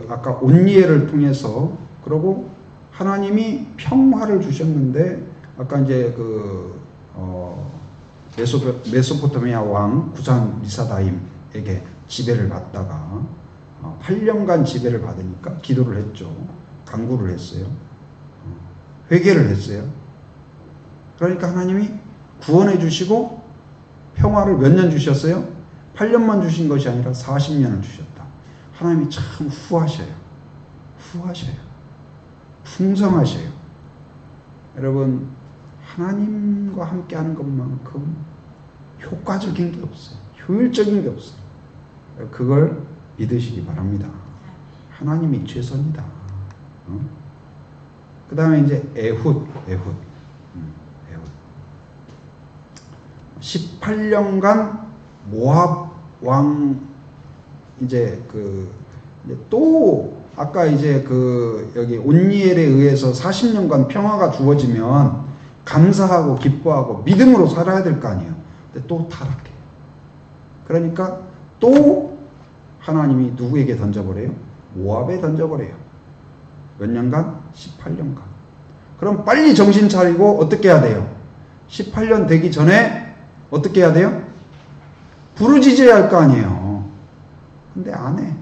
아까 온니엘을 통해서, 그리고 하나님이 평화를 주셨는데, 아까 이제 메소포타미아 왕 구산 리사다임에게 지배를 받다가 8년간 지배를 받으니까 기도를 했죠. 간구를 했어요. 회개를 했어요. 그러니까 하나님이 구원해 주시고 평화를 몇 년 주셨어요? 8년만 주신 것이 아니라 40년을 주셨다. 하나님이 참 후하셔요. 풍성하셔요. 여러분, 하나님과 함께 하는 것만큼 효과적인 게 없어요. 효율적인 게 없어요. 그걸 믿으시기 바랍니다. 하나님이 최선이다. 그 다음에 이제 에훗. 18년간 모압 왕 이제 또 아까 이제 여기 온니엘에 의해서 40년간 평화가 주어지면 감사하고 기뻐하고 믿음으로 살아야 될 거 아니에요. 근데 또 타락해요. 그러니까 또 하나님이 누구에게 던져버려요? 모압에 던져버려요. 몇 년간? 18년간. 그럼 빨리 정신 차리고 어떻게 해야 돼요? 18년 되기 전에 어떻게 해야 돼요? 부르짖어야 할 거 아니에요. 근데 안 해.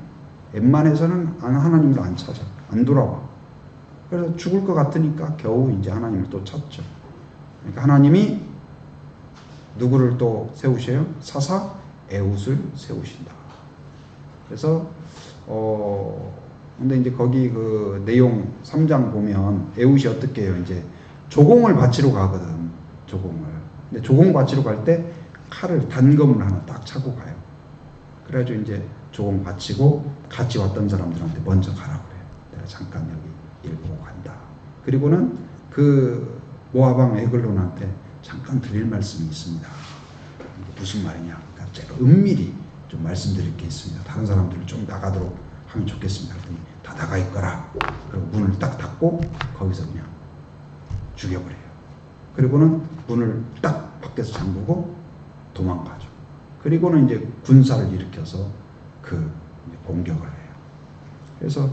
웬만해서는 하나님을 안 찾아. 안 돌아와. 그래서 죽을 것 같으니까 겨우 이제 하나님을 또 찾죠. 그러니까 하나님이 누구를 또 세우셔요? 사사 에훗을 세우신다. 그래서 근데 이제 거기 내용 3장 보면 에훗이 어떻게 해요? 이제 조공을 바치러 가거든. 조공을. 근데 조공 바치러 갈 때 칼을 단검을 하나 딱 차고 가요. 그래가지고 이제 조공 바치고 같이 왔던 사람들한테 먼저 가라 그래요. 내가 잠깐 여기 일 보고 간다. 그리고는 모압왕 에글론한테 잠깐 드릴 말씀이 있습니다. 무슨 말이냐? 그러니까 제가 은밀히 좀 말씀드릴 게 있습니다. 다른 사람들을 좀 나가도록 하면 좋겠습니다. 그랬더니 다 나가 있거라. 그리고 문을 딱 닫고 거기서 그냥 죽여버려요. 그리고는 문을 딱 밖에서 잠그고 도망가죠. 그리고는 이제 군사를 일으켜서 공격을 해요. 그래서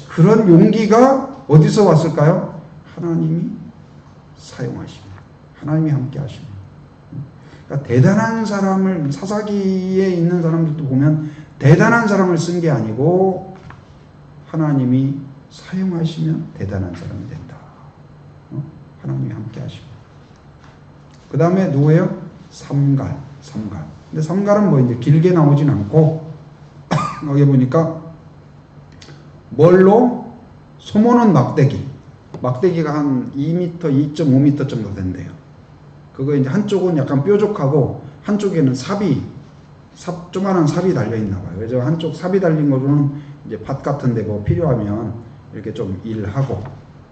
그런 용기가 어디서 왔을까요? 하나님이 사용하시면, 하나님이 함께 하시면. 그러니까 대단한 사람을, 사사기에 있는 사람들도 보면 대단한 사람을 쓴 게 아니고 하나님이 사용하시면 대단한 사람이 된다. 하나님이 함께 하시면. 그 다음에 누구예요? 삼갈. 근데 삼갈은 뭐 이제 길게 나오진 않고 여기 보니까 뭘로? 소모는 막대기가 한 2m, 2.5m 정도 된대요. 그거 이제 한쪽은 약간 뾰족하고 한쪽에는 조만한 삽이 달려있나 봐요. 그래서 한쪽 삽이 달린 거로는 이제 밭 같은 데 뭐 필요하면 이렇게 좀 일하고,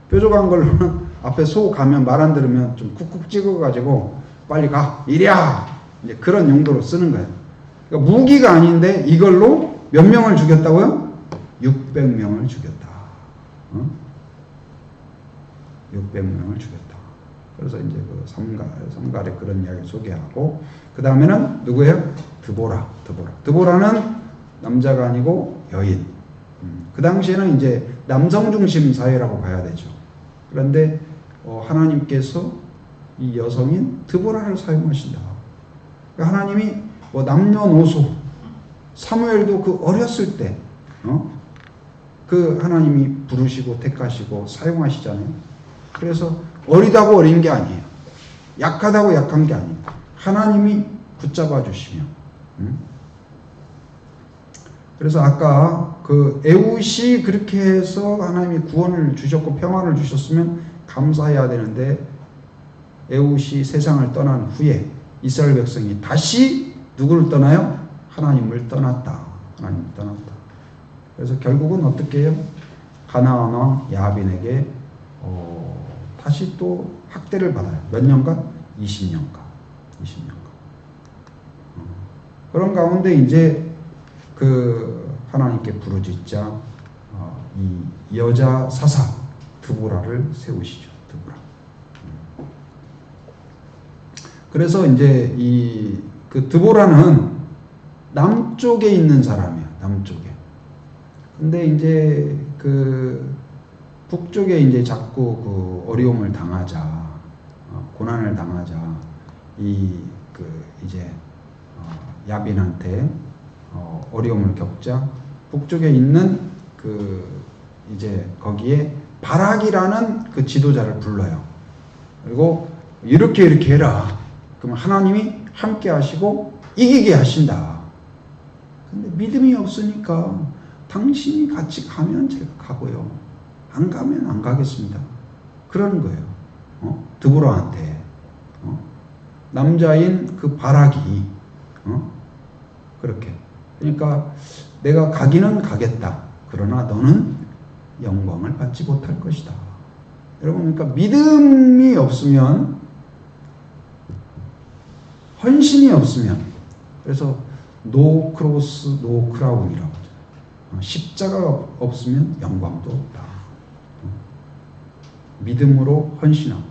뾰족한 걸로는 앞에 소 가면 말 안 들으면 좀 쿡쿡 찍어가지고 빨리 가! 이랴! 이제 그런 용도로 쓰는 거예요. 그러니까 무기가 아닌데 이걸로 몇 명을 죽였다고요? 600명을 죽였다. 600명을 죽였다. 그래서 이제 삼갈의 그런 이야기를 소개하고, 그 다음에는 누구예요? 드보라는 남자가 아니고 여인. 그 당시에는 이제 남성 중심 사회라고 봐야 되죠. 그런데 하나님께서 이 여성인 드보라를 사용하신다. 그러니까 하나님이 뭐 남녀노소, 사무엘도 어렸을 때 하나님이 부르시고 택하시고 사용하시잖아요. 그래서 어리다고 어린 게 아니에요. 약하다고 약한 게 아니에요. 하나님이 붙잡아 주시면. 그래서 아까 에훗이 그렇게 해서 하나님이 구원을 주셨고 평안을 주셨으면 감사해야 되는데, 에훗이 세상을 떠난 후에 이스라엘 백성이 다시 누구를 떠나요? 하나님을 떠났다. 그래서 결국은 어떻게 해요? 가나안 왕 야빈에게 다시 또 학대를 받아요. 몇 년간? 20년간. 그런 가운데 이제 하나님께 부르짖자 이 여자 사사 드보라를 세우시죠. 그래서 이제 드보라는 남쪽에 있는 사람이야. 남쪽에. 근데 이제 북쪽에 이제 자꾸 어려움을 당하자, 고난을 당하자, 이제 야빈한테 어려움을 겪자, 북쪽에 있는 이제 거기에 바락이라는 지도자를 불러요. 그리고 이렇게 해라. 그럼 하나님이 함께 하시고 이기게 하신다. 근데 믿음이 없으니까 당신이 같이 가면 제가 가고요. 안 가면 안 가겠습니다. 그러는 거예요. 드보라한테. 남자인 바락이. 그렇게. 그러니까 내가 가기는 가겠다. 그러나 너는 영광을 받지 못할 것이다. 여러분, 그러니까 믿음이 없으면 헌신이 없으면, 그래서 노 크로스 노 크라운이라고 하죠. 십자가가 없으면 영광도 없다. 믿음으로 헌신하고.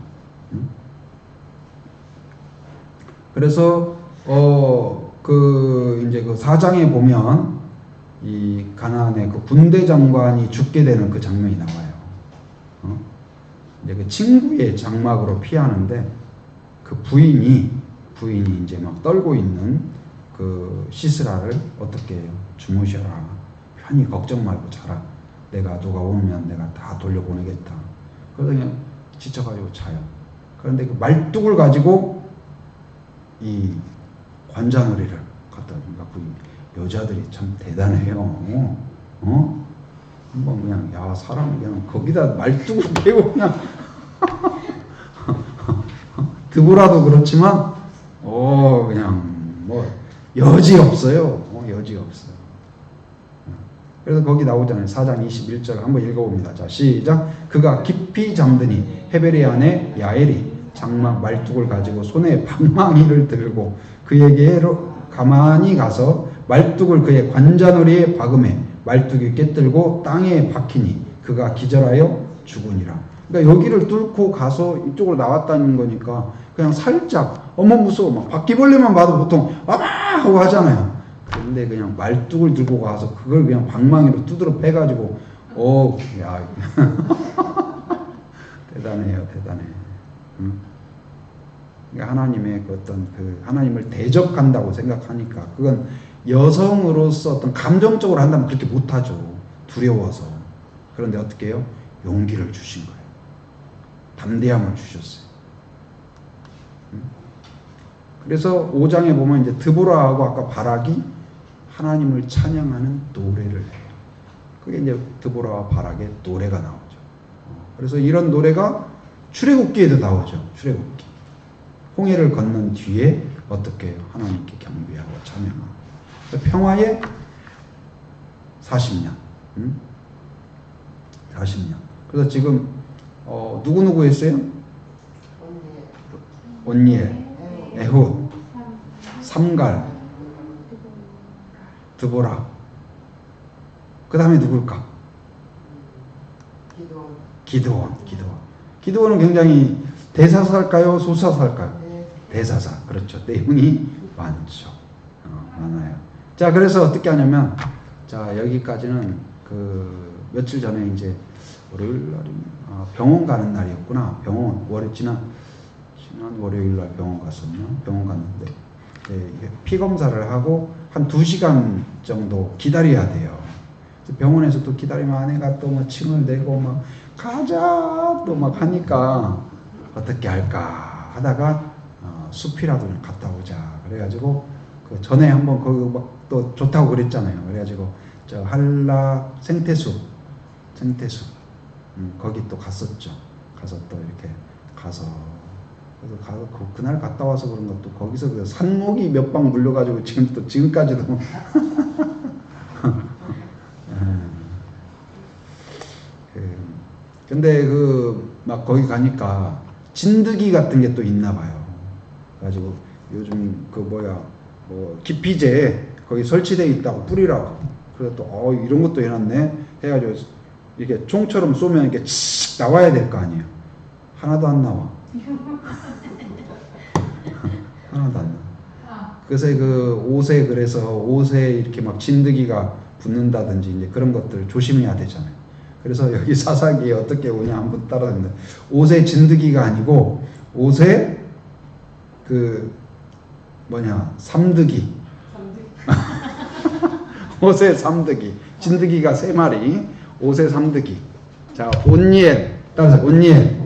그래서 이제 그 4장에 보면 이 가나안의 그 군대 장관이 죽게 되는 그 장면이 나와요. 이제 그 친구의 장막으로 피하는데 그 부인이 이제 막 떨고 있는 그 시스라를 어떻게 해요? 주무셔라. 편히 걱정 말고 자라. 내가 누가 오면 내가 다 돌려보내겠다. 그래서 그냥 지쳐가지고 자요. 그런데 그 말뚝을 가지고 이 관자놀이를 갖다 주니까 그 여자들이 참 대단해요. 한번 그냥 야 사람 그냥 거기다 말뚝을 대고 그냥 드보라도 그렇지만 그냥 뭐 여지 없어요. 여지 없어요. 그래서 거기 나오잖아요. 4장 21절 한번 읽어봅니다. 자, 시작. 그가 깊이 잠드니 헤베리 안에 야엘이 장막 말뚝을 가지고 손에 방망이를 들고 그에게로 가만히 가서 말뚝을 그의 관자놀이에 박음해 말뚝이 깨뜨리고 땅에 박히니 그가 기절하여 죽으니라. 그러니까 여기를 뚫고 가서 이쪽으로 나왔다는 거니까 그냥 살짝 어머 무서워 막 바퀴벌레만 봐도 보통 아마 하고 하잖아요. 근데 그냥 말뚝을 들고 가서 그걸 그냥 방망이로 두드러 패가지고 야 대단해요, 대단해. 그러니까 하나님의 그 어떤 그 하나님을 대적한다고 생각하니까 그건 여성으로서 어떤 감정적으로 한다면 그렇게 못하죠. 두려워서. 그런데 어떻게 해요? 용기를 주신 거예요. 담대함을 주셨어요. 그래서 5장에 보면 이제 드보라하고 아까 바락이 하나님을 찬양하는 노래를 해요. 그게 이제 드보라와 바락의 노래가 나오죠. 그래서 이런 노래가 출애굽기에도 나오죠. 출애굽기. 홍해를 건넌 뒤에 어떻게 해요? 하나님께 경배하고 찬양하고. 평화의 40년. 40년. 그래서 지금 누구 했어요? 온니엘, 에훗, 삼갈, 드보라. 그 다음에 누굴까? 기드온은 굉장히 대사사일까요? 소사사일까요? 대사사. 그렇죠. 내용이 많죠. 많아요. 자, 그래서 어떻게 하냐면, 자, 여기까지는 그 며칠 전에 이제 월요일 날이 병원 가는 날이었구나. 지난 월요일 날 병원 갔었나? 병원 갔는데 피 검사를 하고 한 2시간 정도 기다려야 돼요. 병원에서 또 기다리면 아내가 또 뭐 침을 내고 막 가자 또 막 하니까 어떻게 할까 하다가 숲이라도 좀 갔다 오자. 그래가지고 그 전에 한번 거기 막 또 좋다고 그랬잖아요. 그래가지고 저 한라 생태숲 거기 또 갔었죠. 가서 또 이렇게 가서 그래서 그날 갔다 와서 그런 것도 거기서 그 산모기 몇 방 물려가지고 지금까지도 근데 막 거기 가니까 진드기 같은 게 또 있나 봐요. 그래가지고 요즘 기피제 거기 설치되어 있다고 뿌리라고. 그래서 또 이런 것도 해놨네 해가지고 이렇게 총처럼 쏘면 이렇게 칙 나와야 될 거 아니에요. 하나도 안 나와. 하나도 안 나와. 그래서 그래서 옷에 이렇게 막 진드기가 붙는다든지 이제 그런 것들 조심해야 되잖아요. 그래서 여기 사사기에 어떻게 오냐 한번 따라다니다. 옷에 진드기가 아니고 옷에 삼드기. 옷에 삼드기. 진드기가 3마리. 옷에 삼드기. 자, 온니엘. 따라서 온니엘.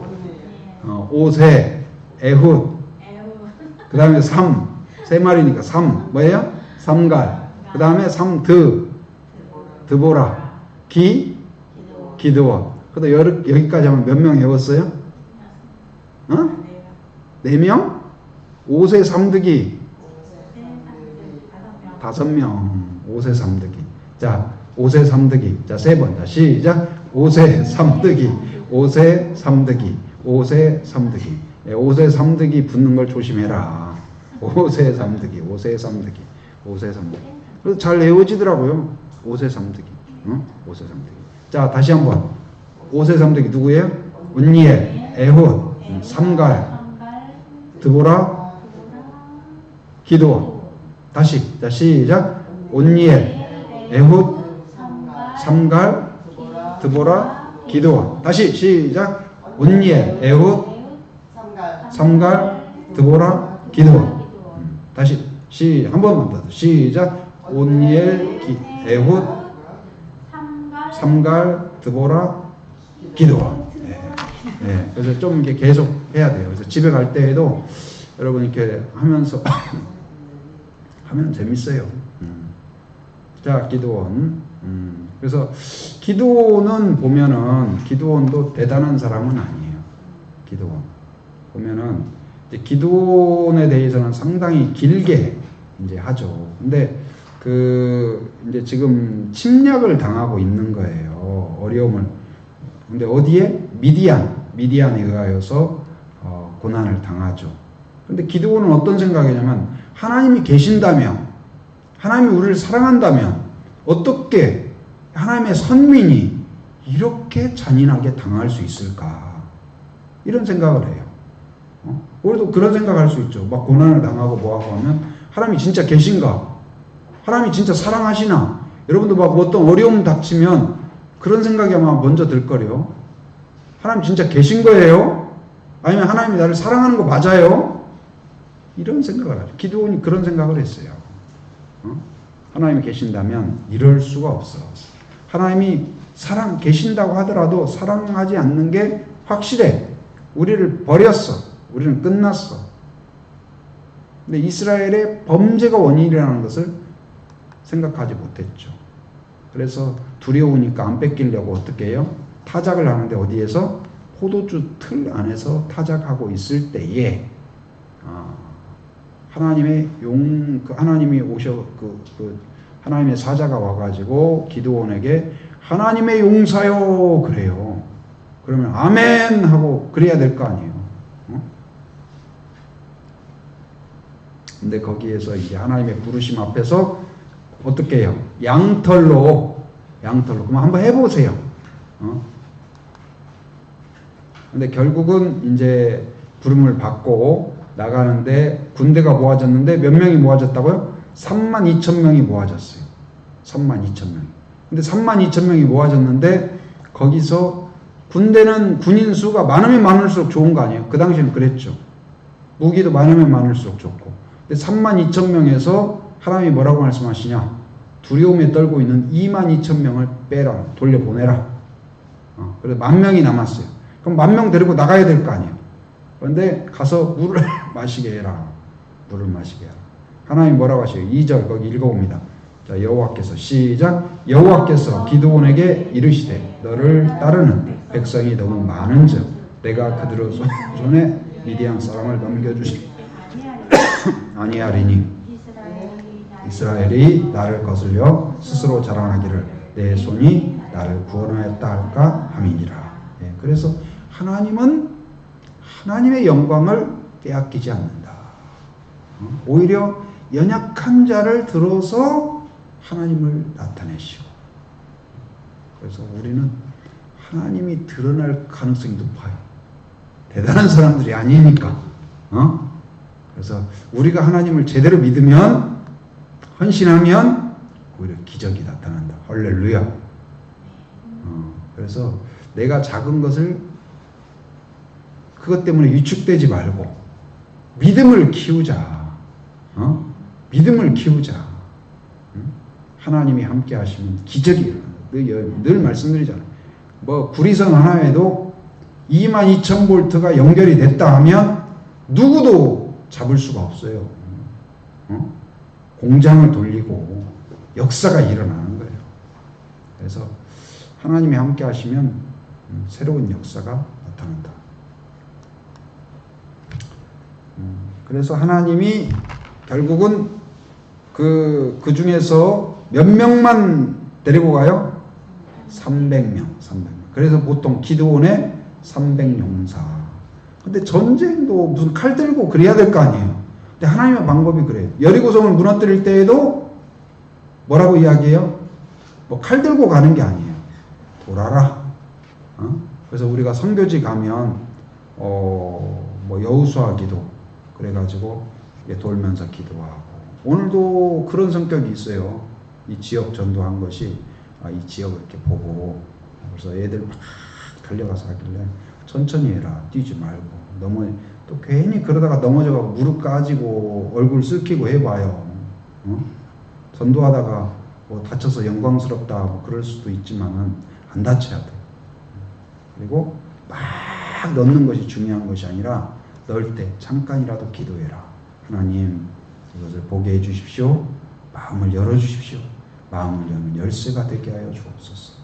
옷에 에훗. 그 다음에 3마리니까 3. 뭐예요? 삼갈. 그 다음에 드보라. 기드온. 그래도 여기까지 하면 몇 명 외웠어요? 4명? 옷에 삼드기 5명. 옷에 삼드기. 자, 옷에 삼드기. 자, 3번. 자, 시작. 옷에 삼드기. 옷에 삼드기. 옷에 삼드기. 옷에 삼드기 붙는 걸 조심해라. 5세 삼득이, 5세 삼득이, 5세 삼득이. 그래서 잘 외워지더라고요. 5세 삼득이. 5세 삼득이. 자, 다시 한번. 5세 삼득이 누구예요? 온니엘, 에훗, 삼갈, 드보라, 기드온. 다시. 자, 시작. 온니엘, 에훗, 삼갈, 드보라, 기드온. 다시 시작. 온니엘, 에훗, 삼갈, 드보라, 기드온. 다시 한 번만 더. 시작. 온니엘, 에훗, 삼갈, 드보라, 기드온. 네. 그래서 좀 이렇게 계속 해야 돼요. 그래서 집에 갈 때에도 여러분 이렇게 하면서 하면 재밌어요. 자, 기드온. 그래서 기드온은 보면은 기드온도 대단한 사람은 아니에요. 기드온 보면은 이제 기드온에 대해서는 상당히 길게 이제 하죠. 근데 그 이제 지금 침략을 당하고 있는 거예요. 어려움을. 근데 어디에? 미디안에 의하여서 고난을 당하죠. 근데 기드온은 어떤 생각이냐면 하나님이 계신다면, 하나님이 우리를 사랑한다면 어떻게 하나님의 선민이 이렇게 잔인하게 당할 수 있을까? 이런 생각을 해요. 우리도 그런 생각할 수 있죠. 막 고난을 당하고 뭐하고 하면 하나님이 진짜 계신가? 하나님이 진짜 사랑하시나? 여러분도 막 어떤 어려움 닥치면 그런 생각이 아마 먼저 들 거래요. 하나님 진짜 계신 거예요? 아니면 하나님이 나를 사랑하는 거 맞아요? 이런 생각을 하죠. 기드온이 그런 생각을 했어요. 하나님이 계신다면 이럴 수가 없어. 하나님이 계신다고 하더라도 사랑하지 않는 게 확실해. 우리를 버렸어. 우리는 끝났어. 근데 이스라엘의 범죄가 원인이라는 것을 생각하지 못했죠. 그래서 두려우니까 안 뺏기려고 어떻게 해요? 타작을 하는데 어디에서? 포도주 틀 안에서 타작하고 있을 때에 하나님의 하나님이 하나님의 사자가 와가지고 기드온에게 하나님의 용사요 그래요. 그러면 아멘 하고 그래야 될 거 아니에요. 근데 거기에서 이제 하나님의 부르심 앞에서 어떻게 해요? 양털로 그럼 한번 해보세요. 근데 결국은 이제 부름을 받고 나가는데 군대가 모아졌는데 몇 명이 모아졌다고요? 32,000명이 모아졌어요. 32,000명이. 근데 32,000명이 모아졌는데 거기서 군대는 군인 수가 많으면 많을수록 좋은 거 아니에요? 그 당시에는 그랬죠. 무기도 많으면 많을수록 좋고. 근데 32,000명에서 하나님이 뭐라고 말씀하시냐? 두려움에 떨고 있는 22,000명을 빼라. 돌려보내라. 그래서 10,000명이 남았어요. 그럼 10,000명 데리고 나가야 될 거 아니에요? 그런데 가서 물을 마시게 해라. 물을 마시게 해라. 하나님 뭐라고 하셔요? 2절 거기 읽어봅니다. 자, 여호와께서 시작. 여호와께서 기드온에게 이르시되 너를 따르는 백성이 너무 많은즉 내가 그들의 손에 미디안 사람을 넘겨주시 아니하리니 이스라엘이 나를 거슬려 스스로 자랑하기를 내 손이 나를 구원하였다 할까 함이니라. 예, 그래서 하나님은 하나님의 영광을 빼앗기지 않는다. 오히려 연약한 자를 들어서 하나님을 나타내시고, 그래서 우리는 하나님이 드러날 가능성이 높아요. 대단한 사람들이 아니니까. 그래서 우리가 하나님을 제대로 믿으면, 헌신하면 오히려 기적이 나타난다. 할렐루야. 그래서 내가 작은 것을 그것 때문에 위축되지 말고 믿음을 키우자. 믿음을 키우자. 하나님이 함께 하시면 기적이 일어난다. 늘 말씀드리잖아요. 뭐 구리선 하나에도 22,000볼트가 연결이 됐다 하면 누구도 잡을 수가 없어요. 공장을 돌리고 역사가 일어나는 거예요. 그래서 하나님이 함께 하시면 새로운 역사가 나타난다. 그래서 하나님이 결국은 그 중에서 몇 명만 데리고 가요? 300명. 그래서 보통 기드온의 300용사. 근데 전쟁도 무슨 칼 들고 그래야 될 거 아니에요. 근데 하나님의 방법이 그래요. 여리고성을 무너뜨릴 때에도 뭐라고 이야기해요? 뭐 칼 들고 가는 게 아니에요. 돌아라. 그래서 우리가 선교지 가면 뭐 여호수아 기도 그래가지고 돌면서 기도하고, 오늘도 그런 성격이 있어요. 이 지역 전도한 것이 이 지역을 이렇게 보고, 그래서 애들 막 달려가서 하길래 천천히 해라, 뛰지 말고, 또 괜히 그러다가 넘어져가고 무릎 까지고 얼굴 쓱히고 해봐요. 전도하다가 뭐 다쳐서 영광스럽다 뭐 그럴 수도 있지만은 안 다쳐야 돼. 그리고 막 넣는 것이 중요한 것이 아니라 넣을 때 잠깐이라도 기도해라. 하나님, 이것을 보게 해주십시오. 마음을 열어주십시오. 마음을 여는 열쇠가 되게 하여 주옵소서.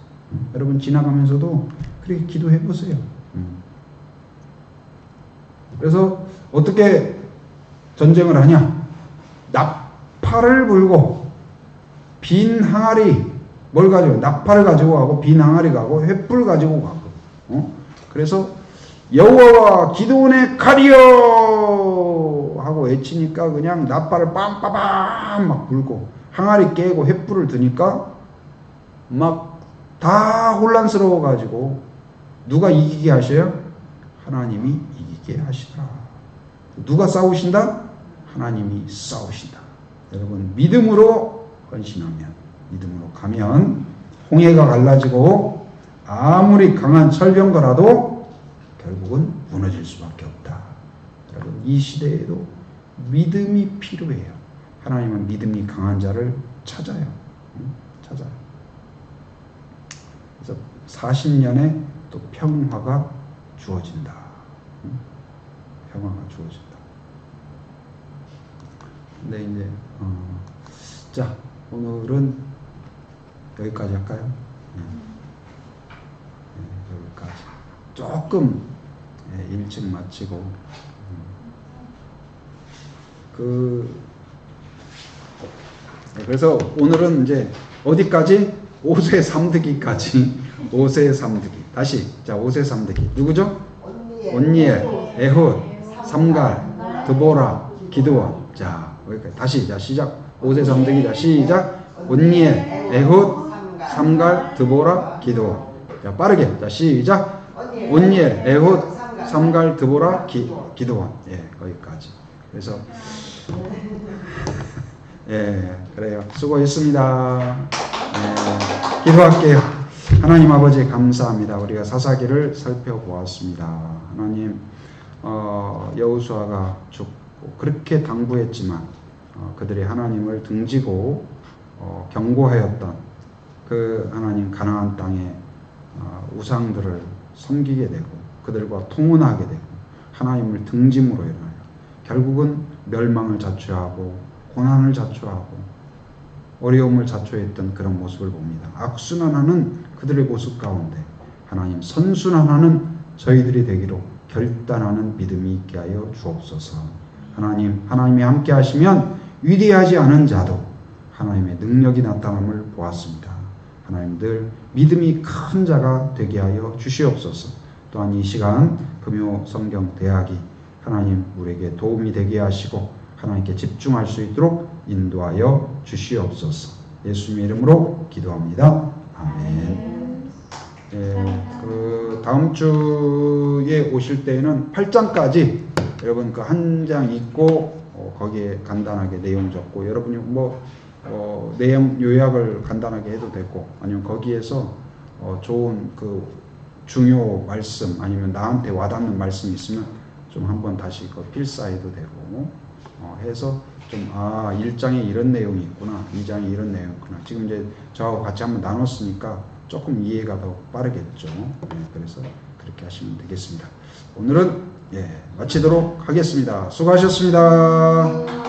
여러분 지나가면서도 그렇게 기도해 보세요. 그래서 어떻게 전쟁을 하냐? 나팔을 불고 빈 항아리, 뭘 가지고? 나팔을 가지고 가고 빈 항아리 가고 횃불 가지고 가고. 그래서 여호와와 기드온의 칼이여 하고 외치니까 그냥 나팔을 빵빠밤 막 불고 항아리 깨고 횃불을 드니까 막 다 혼란스러워 가지고 누가 이기게 하셔요? 하나님이 이기게 하시더라. 누가 싸우신다? 하나님이 싸우신다. 여러분 믿음으로 헌신하면, 믿음으로 가면 홍해가 갈라지고 아무리 강한 철병거라도 결국은 무너질 수밖에 없다. 여러분 이 시대에도 믿음이 필요해요. 하나님은 믿음이 강한 자를 찾아요. 찾아요. 그래서 40년에 또 평화가 주어진다. 평화가 주어진다. 근데 이제 자, 오늘은 여기까지 할까요? 여기까지. 조금 일찍 마치고 그래서 오늘은 이제 어디까지? 5세 삼드기까지. 5세 삼드기. 다시. 자, 5세 삼드기. 누구죠? 온니엘, 에훗, 삼갈, 드보라, 기드온. 자, 여기까지. 다시. 자, 시작. 5세 삼드기. 자, 시작. 온니엘, 에훗, 삼갈, 드보라, 기드온. 자, 빠르게. 자, 시작. 온니엘, 에훗, 삼갈, 드보라, 기드온. 예, 거기까지. 그래서 예, 그래요. 수고했습니다. 예, 기도할게요. 하나님 아버지 감사합니다. 우리가 사사기를 살펴보았습니다. 하나님, 여호수아가 죽고 그렇게 당부했지만 그들이 하나님을 등지고 경고하였던 그 하나님 가나안 땅의 우상들을 섬기게 되고 그들과 통혼하게 되고 하나님을 등짐으로 인하여 결국은 멸망을 자초하고 고난을 자초하고 어려움을 자초했던 그런 모습을 봅니다. 악순환하는 그들의 모습 가운데 하나님 선순환하는 저희들이 되기로 결단하는 믿음이 있게 하여 주옵소서. 하나님이 함께 하시면 위대하지 않은 자도 하나님의 능력이 나타남을 보았습니다. 하나님 늘 믿음이 큰 자가 되게 하여 주시옵소서. 또한 이 시간 금요 성경 대학이 하나님 우리에게 도움이 되게 하시고 하나님께 집중할 수 있도록 인도하여 주시옵소서. 예수님의 이름으로 기도합니다. 아멘. 그 다음 주에 오실 때에는 8장까지 여러분 그 한 장 읽고 거기에 간단하게 내용 적고 여러분이 내용 요약을 간단하게 해도 되고 아니면 거기에서 좋은 그 중요 말씀 아니면 나한테 와닿는 말씀이 있으면 좀 한번 다시 그 필사해도 되고 해서 좀 1장에 이런 내용이 있구나 2장에 이런 내용이 있구나 지금 이제 저하고 같이 한번 나눴으니까 조금 이해가 더 빠르겠죠. 그래서 그렇게 하시면 되겠습니다. 오늘은 마치도록 하겠습니다. 수고하셨습니다.